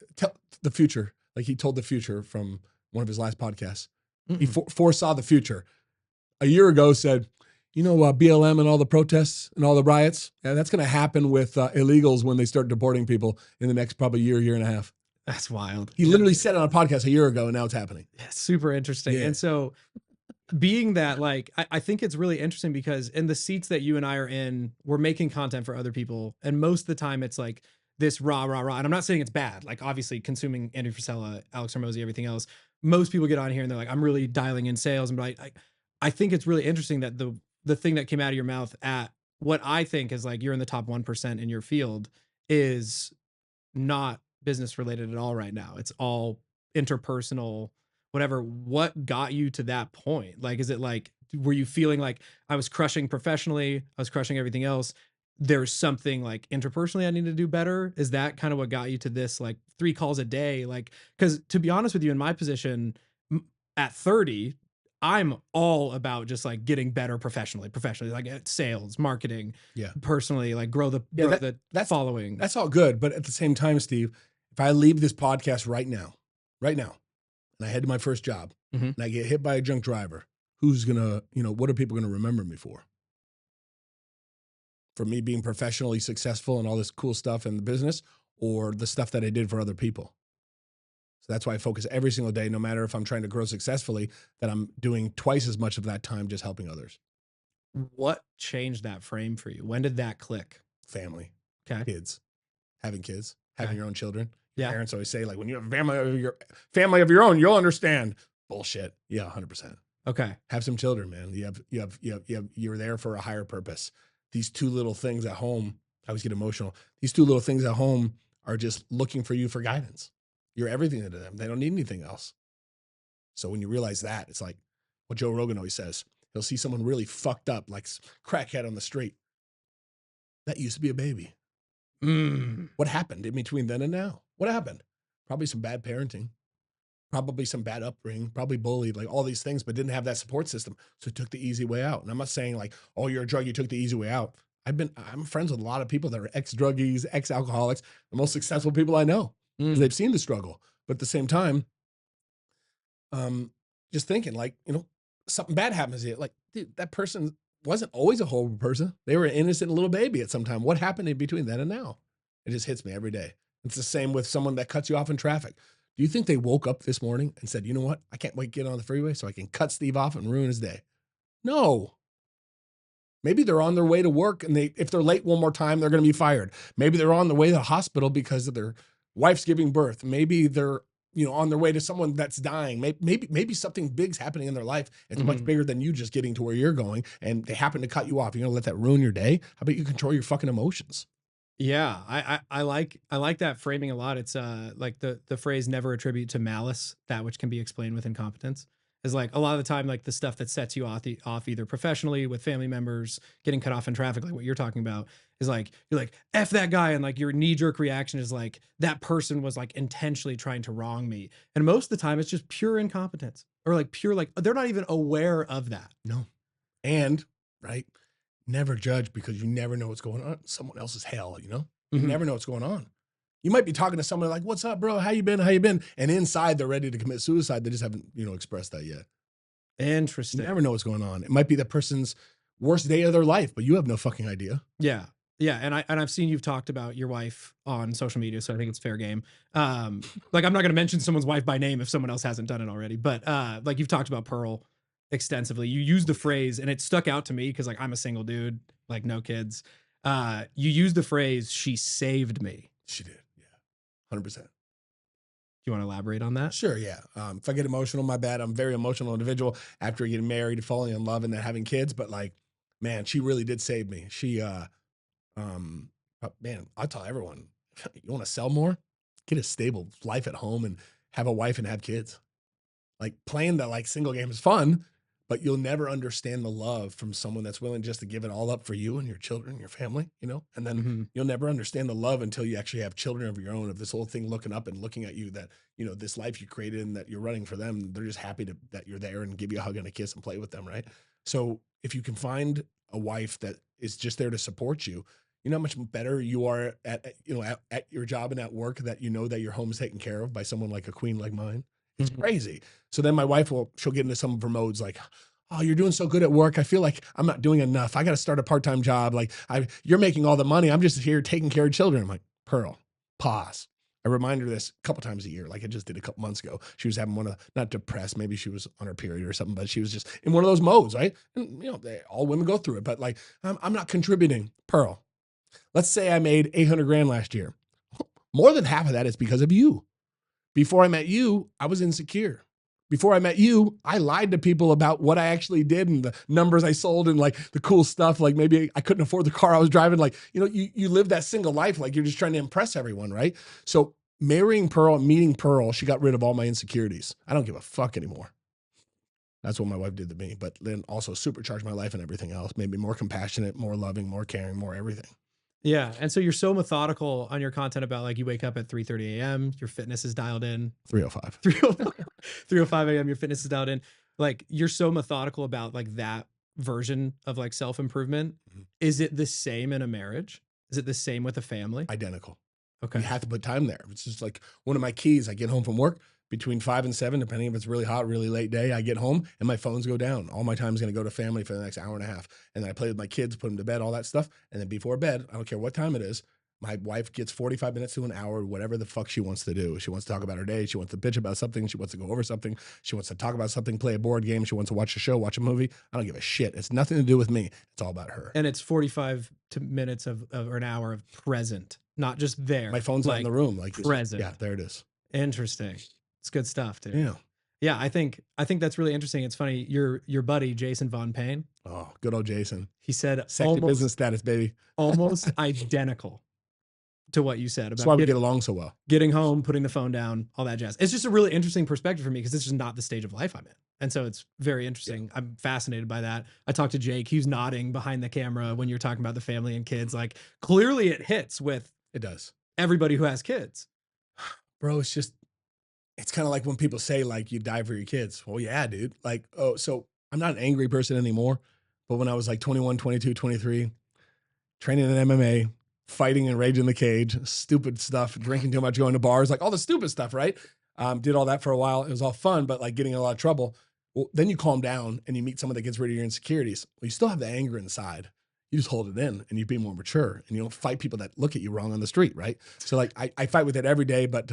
the future. Like he told the future from one of his last podcasts. He foresaw the future. A year ago said, BLM and all the protests and all the riots, that's going to happen with illegals when they start deporting people in the next probably year and a half. That's wild. He literally said it on a podcast a year ago, and now it's happening. Yeah, super interesting. Yeah. And so being that, like, I think it's really interesting because in the seats that you and I are in, we're making content for other people. And most of the time it's like this rah. And I'm not saying it's bad. Like obviously consuming Andy Frisella, Alex Hormozy, everything else. Most people get on here and they're like, I'm really dialing in sales. And I think it's really interesting that the thing that came out of your mouth at what I think is like, you're in the top 1% in your field is not business related at all right now. It's all interpersonal, whatever. What got you to that point? Like, is it like, were you feeling like I was crushing professionally, I was crushing everything else, there's something like interpersonally I need to do better? Is that kind of what got you to this, like 3 calls a day? Like, because to be honest with you, in my position at 30, I'm all about just like getting better professionally, like at sales, marketing, personally, like grow the following. That's all good. But at the same time, Steve, if I leave this podcast right now, and I head to my first job and I get hit by a drunk driver, who's going to, what are people going to remember me for? For me being professionally successful and all this cool stuff in the business, or the stuff that I did for other people? So that's why I focus every single day, no matter if I'm trying to grow successfully, that I'm doing twice as much of that time just helping others. What changed that frame for you? When did that click? Family. Okay. Kids. Having kids. Having your own children. Yeah. Parents always say, like, when you have family of your own, you'll understand. Bullshit. Yeah, 100%. Okay. Have some children, man. You're there for a higher purpose. These 2 little things at home, I always get emotional. These 2 little things at home are just looking for you for guidance. You're everything to them. They don't need anything else. So when you realize that, it's like what Joe Rogan always says. He'll see someone really fucked up, like crackhead on the street. That used to be a baby. What happened in between then and now? What happened? Probably some bad parenting. Probably some bad upbringing, probably bullied, like all these things, but didn't have that support system. So took the easy way out. And I'm not saying like, oh, you're a drug, you took the easy way out. I'm friends with a lot of people that are ex-druggies, ex-alcoholics, the most successful people I know, because they've seen the struggle. But at the same time, just thinking like, something bad happens to you. Like, dude, that person wasn't always a horrible person. They were an innocent little baby at some time. What happened in between then and now? It just hits me every day. It's the same with someone that cuts you off in traffic. Do you think they woke up this morning and said, you know what? I can't wait to get on the freeway so I can cut Steve off and ruin his day? No. Maybe they're on their way to work, and if they're late one more time, they're going to be fired. Maybe they're on the way to the hospital because of their wife's giving birth. Maybe they're on their way to someone that's dying. Maybe something big's happening in their life. It's much bigger than you just getting to where you're going, and they happen to cut you off. You're going to let that ruin your day? How about you control your fucking emotions? Yeah, I like that framing a lot. It's like the phrase "never attribute to malice that which can be explained with incompetence." Is like a lot of the time, like the stuff that sets you off either professionally with family members, getting cut off in traffic, like what you're talking about, is like you're like F that guy, and like your knee jerk reaction is like that person was like intentionally trying to wrong me, and most of the time it's just pure incompetence or like pure like they're not even aware of that. No, and right. Never judge, because you never know what's going on in someone else's hell, You never know what's going on. You might be talking to someone like, what's up, bro? How you been? And inside they're ready to commit suicide. They just haven't, expressed that yet. Interesting. You never know what's going on. It might be that person's worst day of their life, but you have no fucking idea. Yeah. Yeah. And I've seen you've talked about your wife on social media, so I think it's fair game. Like I'm not going to mention someone's wife by name if someone else hasn't done it already, but like you've talked about Pearl extensively. You used the phrase, and it stuck out to me because like I'm a single dude, like no kids. You used the phrase, "She saved me." She did, yeah, 100%. Do you want to elaborate on that? Sure, yeah. If I get emotional, my bad. I'm a very emotional individual after getting married, falling in love, and then having kids. But like, Man, she really did save me. Man, I tell everyone, you want to sell more? Get a stable life at home and have a wife and have kids. Like playing the like single game is fun, but you'll never understand the love from someone that's willing just to give it all up for you and your children and your family, and then you'll never understand the love until you actually have children of your own, of this whole thing looking up and looking at you, that, this life you created and that you're running for them. They're just happy that you're there and give you a hug and a kiss and play with them. Right. So if you can find a wife that is just there to support you, you know how much better you are at your job and at work, that that your home's taken care of by someone like a queen like mine. It's crazy. So then my wife she'll get into some of her modes like, oh, you're doing so good at work. I feel like I'm not doing enough. I got to start a part-time job. Like you're making all the money. I'm just here taking care of children. I'm like, Pearl, pause. I remind her this a couple times a year. Like I just did a couple months ago. She was having not depressed. Maybe she was on her period or something, but she was just in one of those modes, right? And all women go through it, but like, I'm not contributing. Pearl, let's say I made 800 grand last year. More than half of that is because of you. Before I met you, I was insecure. Before I met you, I lied to people about what I actually did and the numbers I sold and like the cool stuff. Like maybe I couldn't afford the car I was driving. Like, you live that single life. Like you're just trying to impress everyone, right? So marrying Pearl, meeting Pearl, she got rid of all my insecurities. I don't give a fuck anymore. That's what my wife did to me, but then also supercharged my life and everything else, made me more compassionate, more loving, more caring, more everything. Yeah. And so you're so methodical on your content about like you wake up at 3:30 a.m. Your fitness is dialed in. 3:05. 3:05 a.m. Your fitness is dialed in. Like you're so methodical about like that version of like self-improvement. Is it the same in a marriage? Is it the same with a family? Identical. Okay. You have to put time there. It's just like one of my keys. I get home from work between 5 and 7, depending if it's really hot, really late day. I get home and my phones go down. All my time is going to go to family for the next hour and a half. And then I play with my kids, put them to bed, all that stuff. And then before bed, I don't care what time it is, my wife gets 45 minutes to an hour, whatever the fuck she wants to do. She wants to talk about her day. She wants to bitch about something. She wants to go over something. She wants to talk about something, play a board game. She wants to watch a show, watch a movie. I don't give a shit. It's nothing to do with me. It's all about her. And it's 45 minutes or an hour of present, not just there. My phone's not in the room. Like present. Yeah, there it is. Interesting. It's good stuff, dude. Yeah. Yeah, I think that's really interesting. It's funny. Your buddy Jason Von Payne. Oh, good old Jason. He said sexy business status, baby. Almost identical to what you said about that's why we get along so well. Getting home, putting the phone down, all that jazz. It's just a really interesting perspective for me because it's just not the stage of life I'm in. And so it's very interesting. Yeah. I'm fascinated by that. I talked to Jake. He was nodding behind the camera when you're talking about the family and kids. Like clearly it hits with everybody who has kids. Bro, it's kind of like when people say like you die for your kids. Well, yeah, dude. Like, oh, so I'm not an angry person anymore. But when I was like 21, 22, 23, training in MMA, fighting and raging in the cage, stupid stuff, drinking too much, going to bars, like all the stupid stuff, right? Did all that for a while. It was all fun, but like getting in a lot of trouble. Well, then you calm down and you meet someone that gets rid of your insecurities. Well, you still have the anger inside. You just hold it in and you be more mature and you don't fight people that look at you wrong on the street, right? So like I fight with it every day, but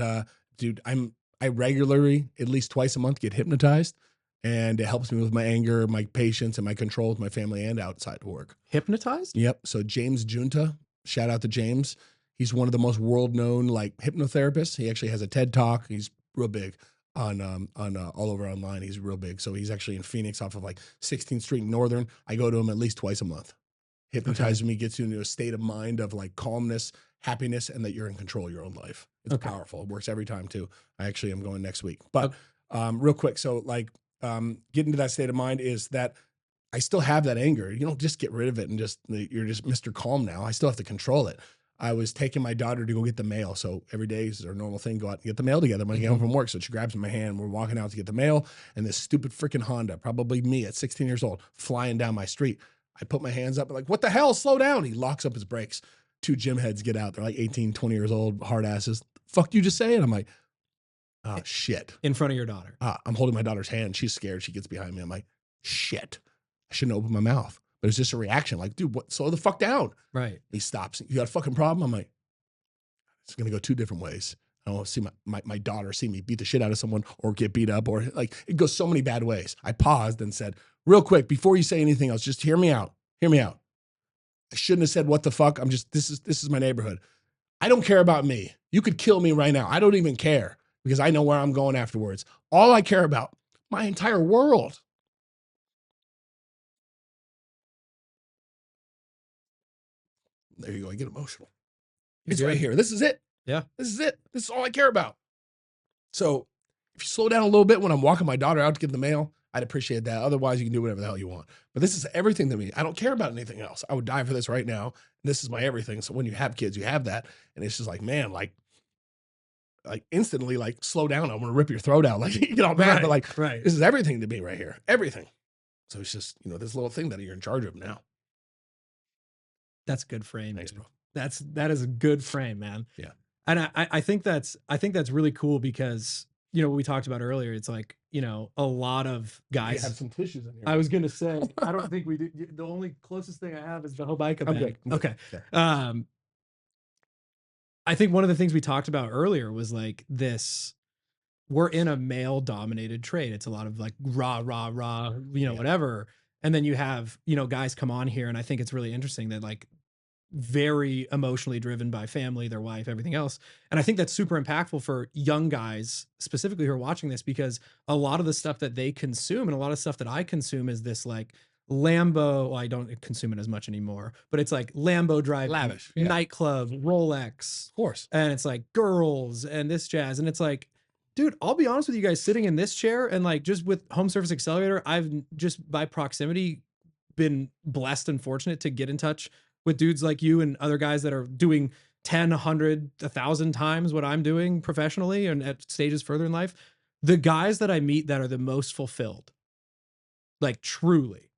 dude, I regularly, at least twice a month, get hypnotized. And it helps me with my anger, my patience, and my control with my family and outside work. Hypnotized? Yep. So James Junta, shout out to James. He's one of the most world-known like hypnotherapists. He actually has a TED Talk. He's real big on all over online. He's real big. So he's actually in Phoenix off of like 16th Street Northern. I go to him at least twice a month. Hypnotizes me, gets you into a state of mind of like calmness, happiness, and that you're in control of your own life. It's powerful. It works every time too. I actually am going next week. But real quick, so like getting to that state of mind is that I still have that anger. You don't just get rid of it and you're just Mr. Calm now. I still have to control it. I was taking my daughter to go get the mail. So every day is our normal thing, go out and get the mail together when I get home from work. So she grabs my hand, we're walking out to get the mail, and this stupid freaking Honda, probably me at 16 years old, flying down my street. I put my hands up, like, what the hell? Slow down. He locks up his brakes. Two gym heads get out. They're like 18, 20 years old, hard asses. Fuck you just say it? I'm like, oh, shit. In front of your daughter. I'm holding my daughter's hand. She's scared. She gets behind me. I'm like, shit. I shouldn't open my mouth. But it's just a reaction. Like, dude, what? Slow the fuck down. Right. He stops. You got a fucking problem? I'm like, it's going to go two different ways. I don't want to see my daughter see me beat the shit out of someone or get beat up, or like, it goes so many bad ways. I paused and said, real quick, before you say anything else, just hear me out. Hear me out. I shouldn't have said what the fuck. This is my neighborhood. I don't care about me. You could kill me right now. I don't even care because I know where I'm going afterwards. All I care about, my entire world. There you go. I get emotional. You It's do. right here. This is it. Yeah. This is it. This is all I care about. So if you slow down a little bit when I'm walking my daughter out to get the mail, I'd appreciate that. Otherwise, you can do whatever the hell you want. But this is everything to me. I don't care about anything else. I would die for this right now. This is my everything. So when you have kids, you have that. And it's just like, man, like instantly, like, slow down. I'm going to rip your throat out. Like, you get all mad, but like, this is everything to me right here. Everything. So it's just, this little thing that you're in charge of now. That's a good frame. Thanks, bro. That is a good frame, man. Yeah. And I think that's really cool because, what we talked about earlier, it's like, a lot of guys. You have some tissues in here. I was going to say, I don't think we do. The only closest thing I have is the Hobaica bag. Okay. I think one of the things we talked about earlier was like this, we're in a male dominated trade. It's a lot of like rah, whatever. And then you have, guys come on here. And I think it's really interesting that like very emotionally driven by family, their wife, everything else. And I think that's super impactful for young guys specifically who are watching this, because a lot of the stuff that they consume and a lot of stuff that I consume is this like Lambo. Well, I don't consume it as much anymore, but it's like Lambo drive, lavish, nightclub, Rolex, of course. And it's like girls and this jazz. And it's like, dude, I'll be honest with you guys, sitting in this chair and like just with Home Service Accelerator, I've just by proximity been blessed and fortunate to get in touch with dudes like you and other guys that are doing 10, 100, 1,000 times what I'm doing professionally and at stages further in life. The guys that I meet that are the most fulfilled, like truly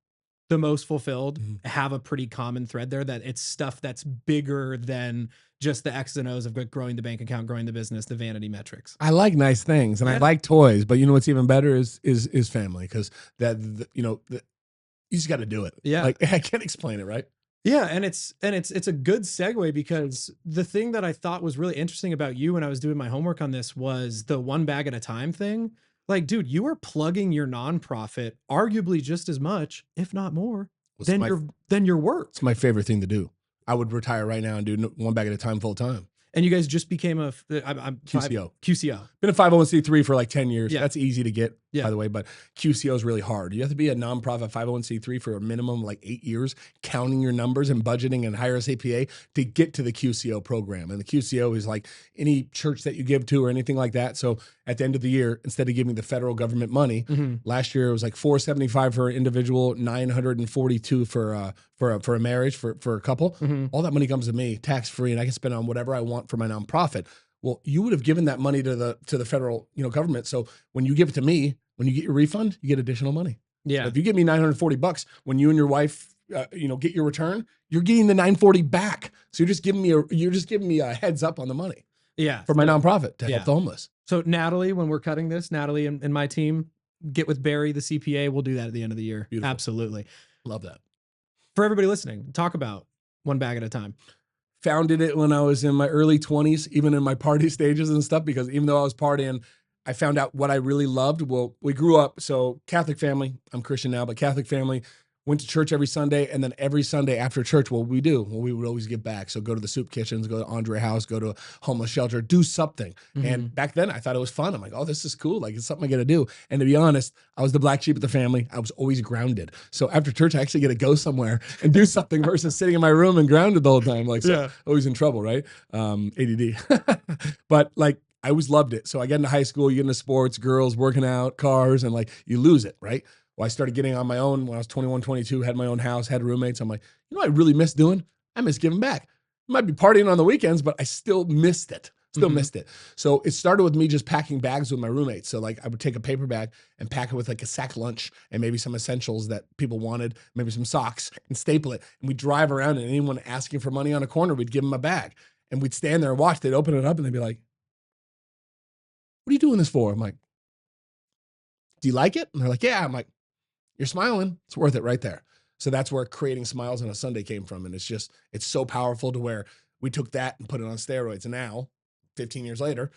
the most fulfilled, have a pretty common thread there, that it's stuff that's bigger than just the X's and O's of growing the bank account, growing the business, the vanity metrics. I like nice things and I like toys, but what's even better is family, because you just got to do it. Yeah. Like, I can't explain it, right? Yeah, and it's a good segue, because the thing that I thought was really interesting about you when I was doing my homework on this was the one bag at a time thing. Like, dude, you are plugging your nonprofit arguably just as much, if not more, than your work. It's my favorite thing to do. I would retire right now and do one bag at a time full time. And you guys just became I'm QCO. QCO. Been a 501c3 for like 10 years. Yeah. That's easy to get, by the way, but QCO is really hard. You have to be a nonprofit 501c3 for a minimum like 8 years, counting your numbers and budgeting and hire a CPA to get to the QCO program. And the QCO is like any church that you give to or anything like that. So at the end of the year, instead of giving the federal government money, last year it was like $475 for an individual, $942 for a marriage for a couple. All that money comes to me tax free, and I can spend on whatever I want for my nonprofit. Well, you would have given that money to the federal government. So when you give it to me, when you get your refund, you get additional money. Yeah. So if you give me $940 when you and your wife get your return, you're getting the $940 back. So you're just giving me a heads up on the money. Yeah. For my nonprofit to help the homeless. So Natalie, when we're cutting this, Natalie and my team, get with Barry, the CPA. We'll do that at the end of the year. Beautiful. Absolutely. Love that. For everybody listening, talk about one bag at a time. Founded it when I was in my early 20s, even in my party stages and stuff, because even though I was partying, I found out what I really loved. Well, we grew up, so Catholic family, I'm Christian now, but Catholic family, went to church every Sunday, and then every Sunday after church, what we do? Well, we would always give back. So go to the soup kitchens, go to Andre House, go to a homeless shelter, do something. And back then I thought it was fun. I'm like, oh, this is cool. Like, it's something I got to do. And to be honest, I was the black sheep of the family. I was always grounded. So after church, I actually get to go somewhere and do something versus sitting in my room and grounded the whole time. Like, so always in trouble, right? ADD. But like, I always loved it. So I get into high school, you get into sports, girls, working out, cars, and like, you lose it, right? Well, I started getting on my own when I was 21, 22, had my own house, had roommates. I'm like, I really miss doing? I miss giving back. I might be partying on the weekends, but I still missed it. Missed it. So it started with me just packing bags with my roommates. So like, I would take a paper bag and pack it with like a sack lunch and maybe some essentials that people wanted, maybe some socks, and staple it. And we'd drive around, and anyone asking for money on a corner, we'd give them a bag. And we'd stand there and watch. They'd open it up and they'd be like, what are you doing this for? I'm like, do you like it? And they're like, yeah. I'm like, you're smiling. It's worth it right there. So that's where creating smiles on a Sunday came from. And it's so powerful to where we took that and put it on steroids. And now, 15 years later,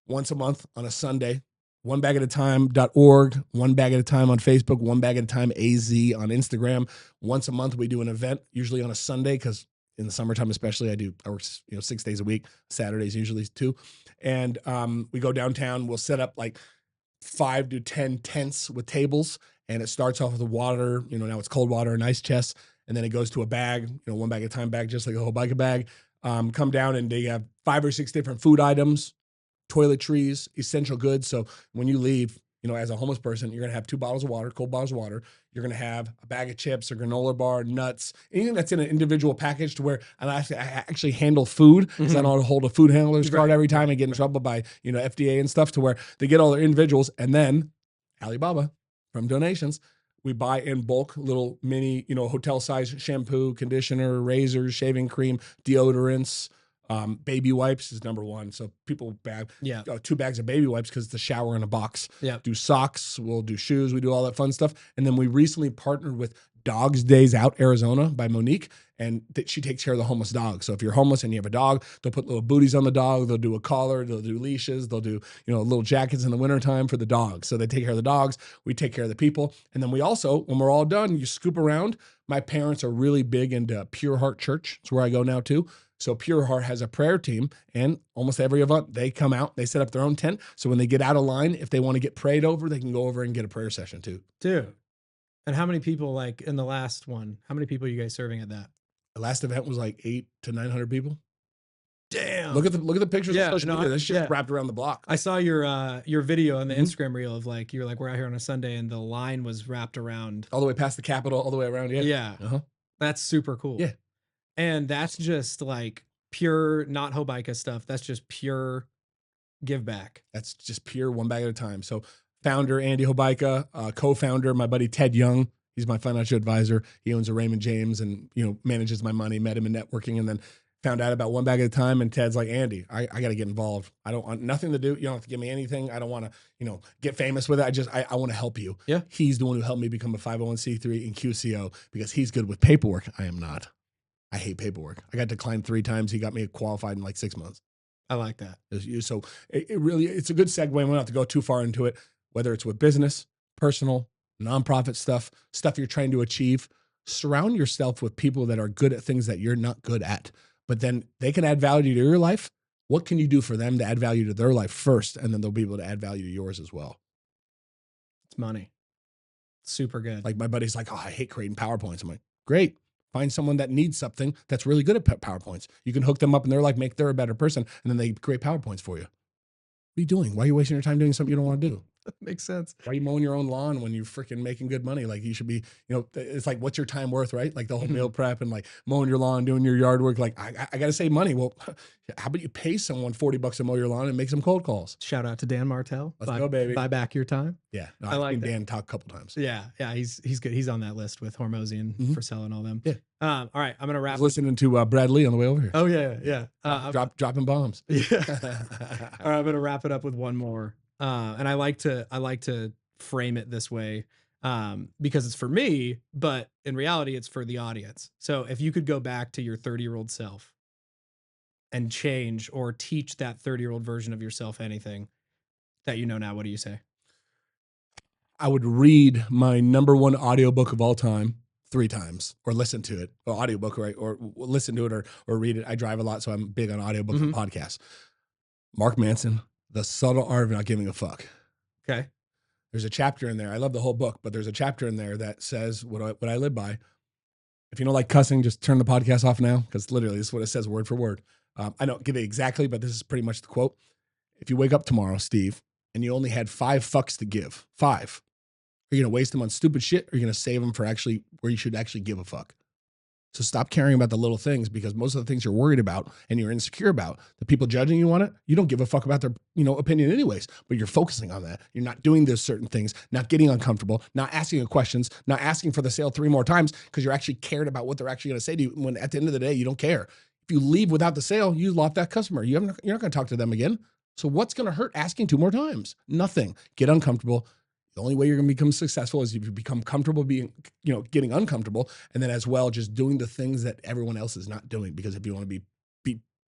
once a month on a Sunday, onebagatatime.org, one bag at a time on Facebook, one bag at a time AZ on Instagram. Once a month, we do an event, usually on a Sunday, because in the summertime especially, I work 6 days a week, Saturdays usually too. And we go downtown, we'll set up like 5 to 10 tents with tables. And it starts off with the water, now it's cold water and ice chests. and then it goes to a bag, one bag at a time bag, just like a Hobaica bag. Come down and they have 5 or 6 different food items, toiletries, essential goods. So when you leave, as a homeless person, you're going to have 2 bottles of water, cold bottles of water. You're going to have a bag of chips, a granola bar, nuts, anything that's in an individual package to where I actually handle food because I don't want to hold a food handler's card every time and get in trouble by, FDA and stuff, to where they get all their individuals. And then Alibaba from donations, we buy in bulk little mini, hotel size shampoo, conditioner, razors, shaving cream, deodorants. Baby wipes is number 1. So people 2 bags of baby wipes because it's a shower in a box. Yeah. Do socks, we'll do shoes, we do all that fun stuff. And then we recently partnered with Dogs Days Out Arizona by Monique, and she takes care of the homeless dog. So if you're homeless and you have a dog, they'll put little booties on the dog, they'll do a collar, they'll do leashes, they'll do, little jackets in the wintertime for the dog. So they take care of the dogs, we take care of the people. And then we also, when we're all done, you scoop around. My parents are really big into Pure Heart Church. It's where I go now too. So Pure Heart has a prayer team, and almost every event they come out, they set up their own tent. So when they get out of line, if they want to get prayed over, they can go over and get a prayer session too. Dude. And how many people, like in the last one, how many people are you guys serving at that? The last event was like 800 to 900 people. Damn. Look at the pictures on social media. This shit's wrapped around the block. I saw your video on the Instagram reel of you're like, we're out here on a Sunday and the line was wrapped around. All the way past the Capitol, all the way around. Yeah. Yeah. Uh-huh. That's super cool. Yeah. And that's just like pure, not Hobaica stuff. That's just pure give back. That's just pure, 1 bag at a time. So founder, Andy Hobaica, co-founder, my buddy, Ted Young. He's my financial advisor. He owns a Raymond James and, manages my money, met him in networking, and then found out about 1 bag at a time. And Ted's like, Andy, I got to get involved. I don't want nothing to do. You don't have to give me anything. I don't want to, get famous with it. I want to help you. Yeah. He's the one who helped me become a 501c3 in QCO because he's good with paperwork. I am not. I hate paperwork. I got declined 3 times. He got me qualified in like 6 months. I like that. So it really, it's a good segue. We don't have to go too far into it, whether it's with business, personal, nonprofit stuff you're trying to achieve. Surround yourself with people that are good at things that you're not good at, but then they can add value to your life. What can you do for them to add value to their life first? And then they'll be able to add value to yours as well. It's money. Super good. Like my buddy's like, oh, I hate creating PowerPoints. I'm like, great. Find someone that needs something that's really good at PowerPoints. You can hook them up in their life, make them a better person, and then they create PowerPoints for you. What are you doing? Why are you wasting your time doing something you don't want to do? That makes sense. Why are you mowing your own lawn when you're freaking making good money? Like you should be, it's like, what's your time worth, right? Like the whole meal prep and like mowing your lawn, doing your yard work. Like I got to save money. Well, how about you pay someone $40 to mow your lawn and make some cold calls? Shout out to Dan Martell. Let's go, baby. Buy back your time. Yeah. No, I like Dan talk a couple times. Yeah. He's good. He's on that list with Hormozian for selling all them. Yeah. All right. I'm going to wrap. Listening to Brad Lee on the way over here. Oh yeah. Yeah. Dropping bombs. Yeah. All right. I'm going to wrap it up with one more. And I like to frame it this way because it's for me, but in reality, it's for the audience. So if you could go back to your 30-year-old self and change or teach that 30-year-old version of yourself anything that you know now, what do you say? I would read my number 1 audiobook of all time 3 times or listen to it, or audiobook, right? Or listen to it or read it. I drive a lot, so I'm big on audiobooks and podcasts. Mark Manson, The Subtle Art of Not Giving a Fuck. Okay. There's a chapter in there. I love the whole book, but there's a chapter in there that says what I live by. If you don't like cussing, just turn the podcast off now, because literally this is what it says word for word. I don't get it exactly, but this is pretty much the quote. If you wake up tomorrow, Steve, and you only had 5 fucks to give, 5, are you going to waste them on stupid shit, or are you going to save them for actually where you should actually give a fuck? So stop caring about the little things, because most of the things you're worried about and you're insecure about, the people judging you on it, you don't give a fuck about their, opinion anyways, but you're focusing on that. You're not doing those certain things, not getting uncomfortable, not asking questions, not asking for the sale 3 more times because you're actually cared about what they're actually going to say to you, when at the end of the day, you don't care. If you leave without the sale, you lost that customer. You're not going to talk to them again. So what's going to hurt asking 2 more times? Nothing. Get uncomfortable. The only way you're going to become successful is if you become comfortable being, getting uncomfortable. And then as well, just doing the things that everyone else is not doing. Because if you want to be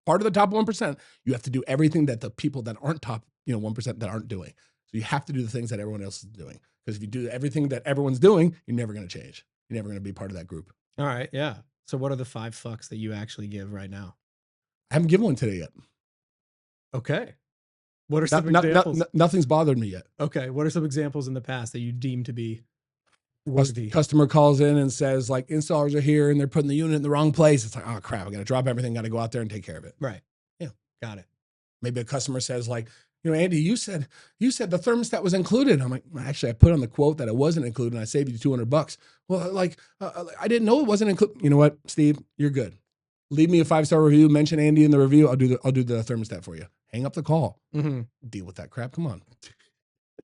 part of the top 1%, you have to do everything that the people that aren't top, 1% that aren't doing. So you have to do the things that everyone else is doing. Because if you do everything that everyone's doing, you're never going to change. You're never going to be part of that group. All right. Yeah. So what are the 5 fucks that you actually give right now? I haven't given one today yet. Okay. What are some examples? Nothing's bothered me yet. Okay. What are some examples in the past that you deem to be? Customer calls in and says like installers are here and they're putting the unit in the wrong place. It's like, oh crap, I got to drop everything, got to go out there and take care of it. Right. Yeah. Got it. Maybe a customer says like, Andy, you said the thermostat was included. I'm like, well, actually, I put on the quote that it wasn't included and I saved you $200. Well, I didn't know it wasn't included. You know what, Steve, you're good. Leave me a 5-star review, mention Andy in the review. I'll do the thermostat for you. Hang up the call. Mm-hmm. Deal with that crap. Come on.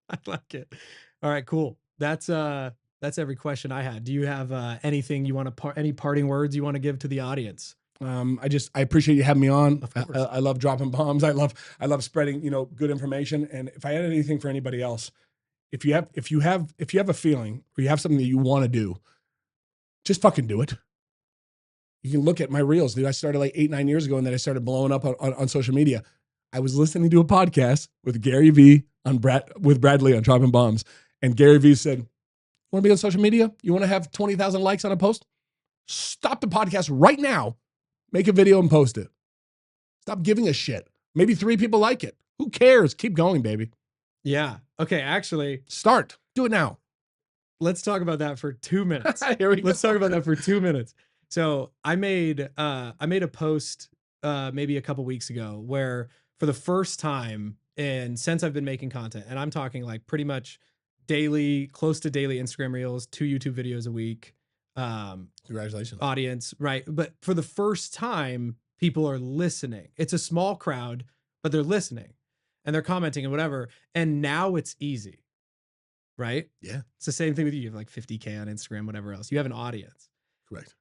I like it. All right, cool. That's every question I had. Do you have anything you want to any parting words you want to give to the audience? I appreciate you having me on. Of course. I love dropping bombs. I love spreading, good information. And if I had anything for anybody else, if you have a feeling or you have something that you want to do, just fucking do it. You can look at my reels, dude. I started like 8-9 years ago and then I started blowing up on social media. I was listening to a podcast with Gary V with Bradley on dropping bombs. And Gary V said, you want to be on social media? You want to have 20,000 likes on a post? Stop the podcast right now. Make a video and post it. Stop giving a shit. Maybe 3 people like it. Who cares? Keep going, baby. Yeah. Okay. Actually, start. Do it now. Let's talk about that for 2 minutes. Let's talk about that for 2 minutes. So I made a post maybe a couple weeks ago where for the first time and since I've been making content, and I'm talking like pretty much daily, close to daily Instagram reels, 2 YouTube videos a week. Congratulations. Audience, right? But for the first time, people are listening. It's a small crowd, but they're listening and they're commenting and whatever. And now it's easy, right? Yeah. It's the same thing with you. You have like 50K on Instagram, whatever else. You have an audience. Correct.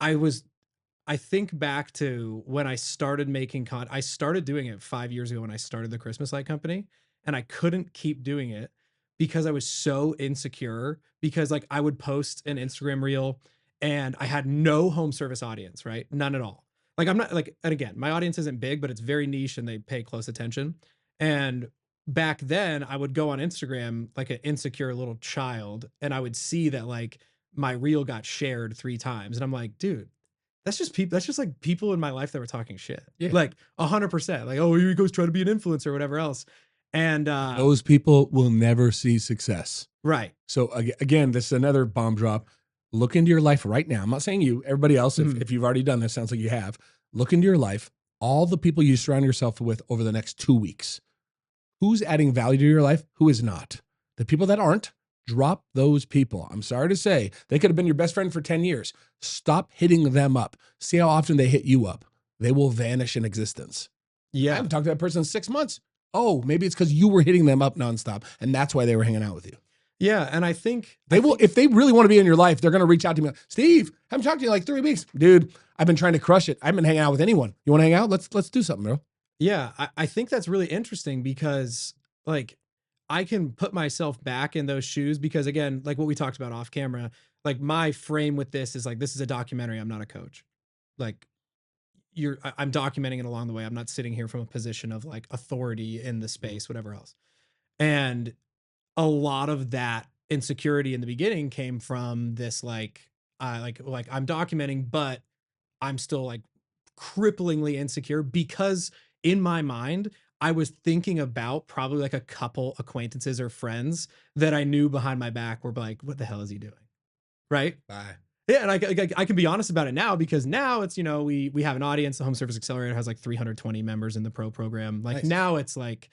I think back to when I started making content. I started doing it 5 years ago when I started the Christmas light company, and I couldn't keep doing it because I was so insecure because like I would post an Instagram reel and I had no home service audience, right? None at all. Like I'm not like, and again, my audience isn't big, but it's very niche and they pay close attention. And back then I would go on Instagram like an insecure little child and I would see that like my reel got shared 3 times. And I'm like, dude, that's just people. That's just like people in my life that were talking shit. Yeah. Like 100%. Like, oh, here he goes trying to be an influencer or whatever else. And those people will never see success. Right. So again, this is another bomb drop. Look into your life right now. I'm not saying you, everybody else, if you've already done this, sounds like you have. Look into your life, all the people you surround yourself with over the next 2 weeks. Who's adding value to your life? Who is not? The people that aren't, drop those people. I'm sorry to say, they could have been your best friend for 10 years. Stop hitting them up. See how often they hit you up. They will vanish in existence. Yeah. I haven't talked to that person in 6 months. Oh, maybe it's because you were hitting them up nonstop, and that's why they were hanging out with you. Yeah, and I think if they really want to be in your life, they're going to reach out to me. Steve, I haven't talked to you in like 3 weeks. Dude, I've been trying to crush it. I haven't been hanging out with anyone. You want to hang out? Let's do something, bro. Yeah, I think that's really interesting because like I can put myself back in those shoes because again, like what we talked about off camera, like my frame with this is like, this is a documentary. I'm not a coach. Like I'm documenting it along the way. I'm not sitting here from a position of like authority in the space, whatever else. And a lot of that insecurity in the beginning came from this, like I'm documenting, but I'm still like cripplingly insecure because in my mind, I was thinking about probably like a couple acquaintances or friends that I knew behind my back were like, what the hell is he doing? Right. Bye. Yeah, and I can be honest about it now because now it's, we have an audience. The Home Service Accelerator has like 320 members in the pro program. Like now it's like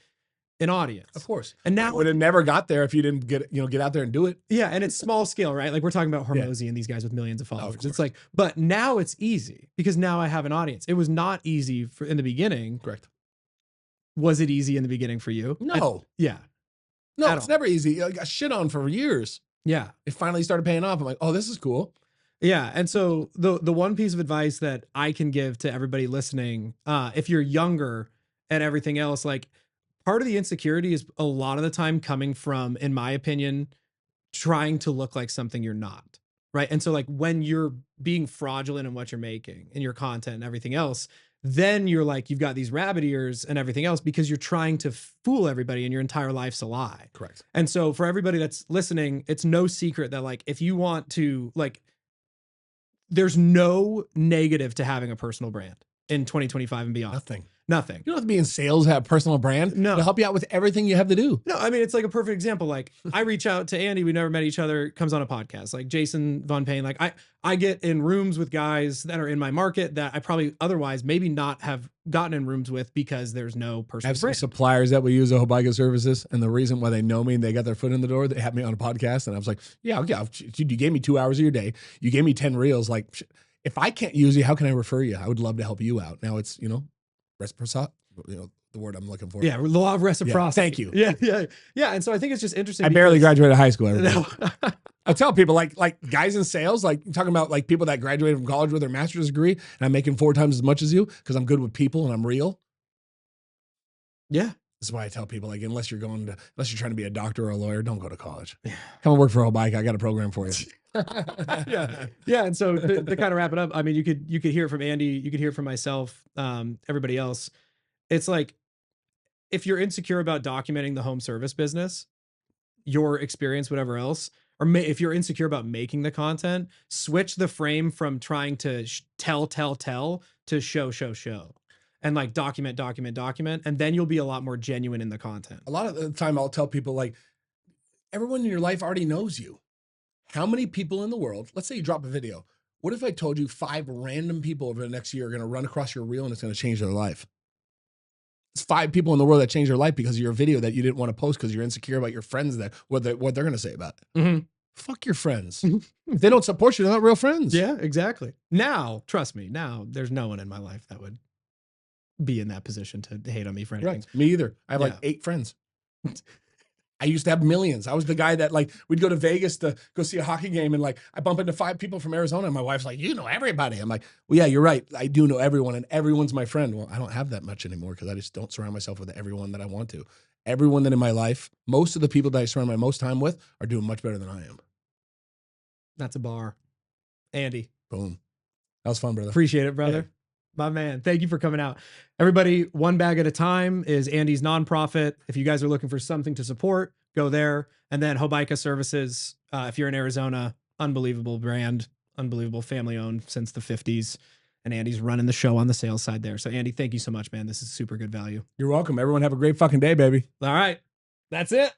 an audience. Of course. And now it would have never got there if you didn't get out there and do it. Yeah, and it's small scale, right? Like we're talking about Hormozy and these guys with millions of followers. It's like, but now it's easy because now I have an audience. It was not easy in the beginning. Correct. Was it easy in the beginning for you? No. Yeah. No, it's never easy. I got shit on for years. Yeah. It finally started paying off. I'm like, oh, this is cool. Yeah. And so the one piece of advice that I can give to everybody listening, if you're younger and everything else, like part of the insecurity is a lot of the time coming from, in my opinion, trying to look like something you're not. Right. And so like when you're being fraudulent in what you're making in your content and everything else, then you're like, you've got these rabbit ears and everything else because you're trying to fool everybody and your entire life's a lie. Correct. And so for everybody that's listening, it's no secret that like, if you want to like, there's no negative to having a personal brand. in 2025 and beyond? Nothing. You don't have to be in sales, have a personal brand. No. It'll help you out with everything you have to do. No, I mean, it's like a perfect example. Like I reach out to Andy, we never met each other, comes on a podcast. Like Jason Von Payne, like I get in rooms with guys that are in my market that I probably otherwise maybe not have gotten in rooms with because there's no personal I have some brand. suppliers that we use at Hobaica Services, and the reason why they know me and they got their foot in the door, they had me on a podcast, and I was like, yeah, dude, you gave me 2 hours of your day. You gave me 10 reels. Like, if I can't use you, how can I refer you? I would love to help you out. Now it's, reciprocity. The word I'm looking for. Yeah, the law of reciprocity. Yeah, thank you. Yeah. And so I think it's just interesting. I barely graduated high school. No. I tell people like guys in sales, like talking about like people that graduated from college with their master's degree, and I'm making 4 times as much as you because I'm good with people and I'm real. Yeah. That's why I tell people, like, unless you're trying to be a doctor or a lawyer, don't go to college. Come and work for Hobaica. I got a program for you. Yeah. And so to kind of wrap it up, I mean, you could hear it from Andy, you could hear it from myself, everybody else. It's like, if you're insecure about documenting the home service business, your experience, whatever else, or if you're insecure about making the content, switch the frame from trying to tell to show. And like document, and then you'll be a lot more genuine in the content. A lot of the time I'll tell people, like, everyone in your life already knows you. How many people in the world, let's say you drop a video. What if I told you 5 random people over the next year are going to run across your reel and it's going to change their life? It's 5 people in the world that changed their life because of your video that you didn't want to post because you're insecure about your friends, that what they're going to say about it. Mm-hmm. Fuck your friends. If they don't support you, they're not real friends. Yeah, exactly. Now, trust me, now there's no one in my life that would be in that position to hate on me for anything. Right. Me either. I have like 8 friends. I used to have millions. I was the guy that, like, we'd go to Vegas to go see a hockey game, and like I bump into 5 people from Arizona, and my wife's like, you know everybody. I'm like, well, yeah, you're right. I do know everyone, and everyone's my friend. Well, I don't have that much anymore because I just don't surround myself with everyone that I want to. Everyone that in my life, most of the people that I surround my most time with are doing much better than I am. That's a bar. Andy. Boom. That was fun, brother. Appreciate it, brother. Hey. My man. Thank you for coming out. Everybody, One Bag at a Time is Andy's nonprofit. If you guys are looking for something to support, go there. And then Hobaica Services, if you're in Arizona, unbelievable brand, unbelievable, family owned since the 50s. And Andy's running the show on the sales side there. So Andy, thank you so much, man. This is super good value. You're welcome. Everyone have a great fucking day, baby. All right. That's it.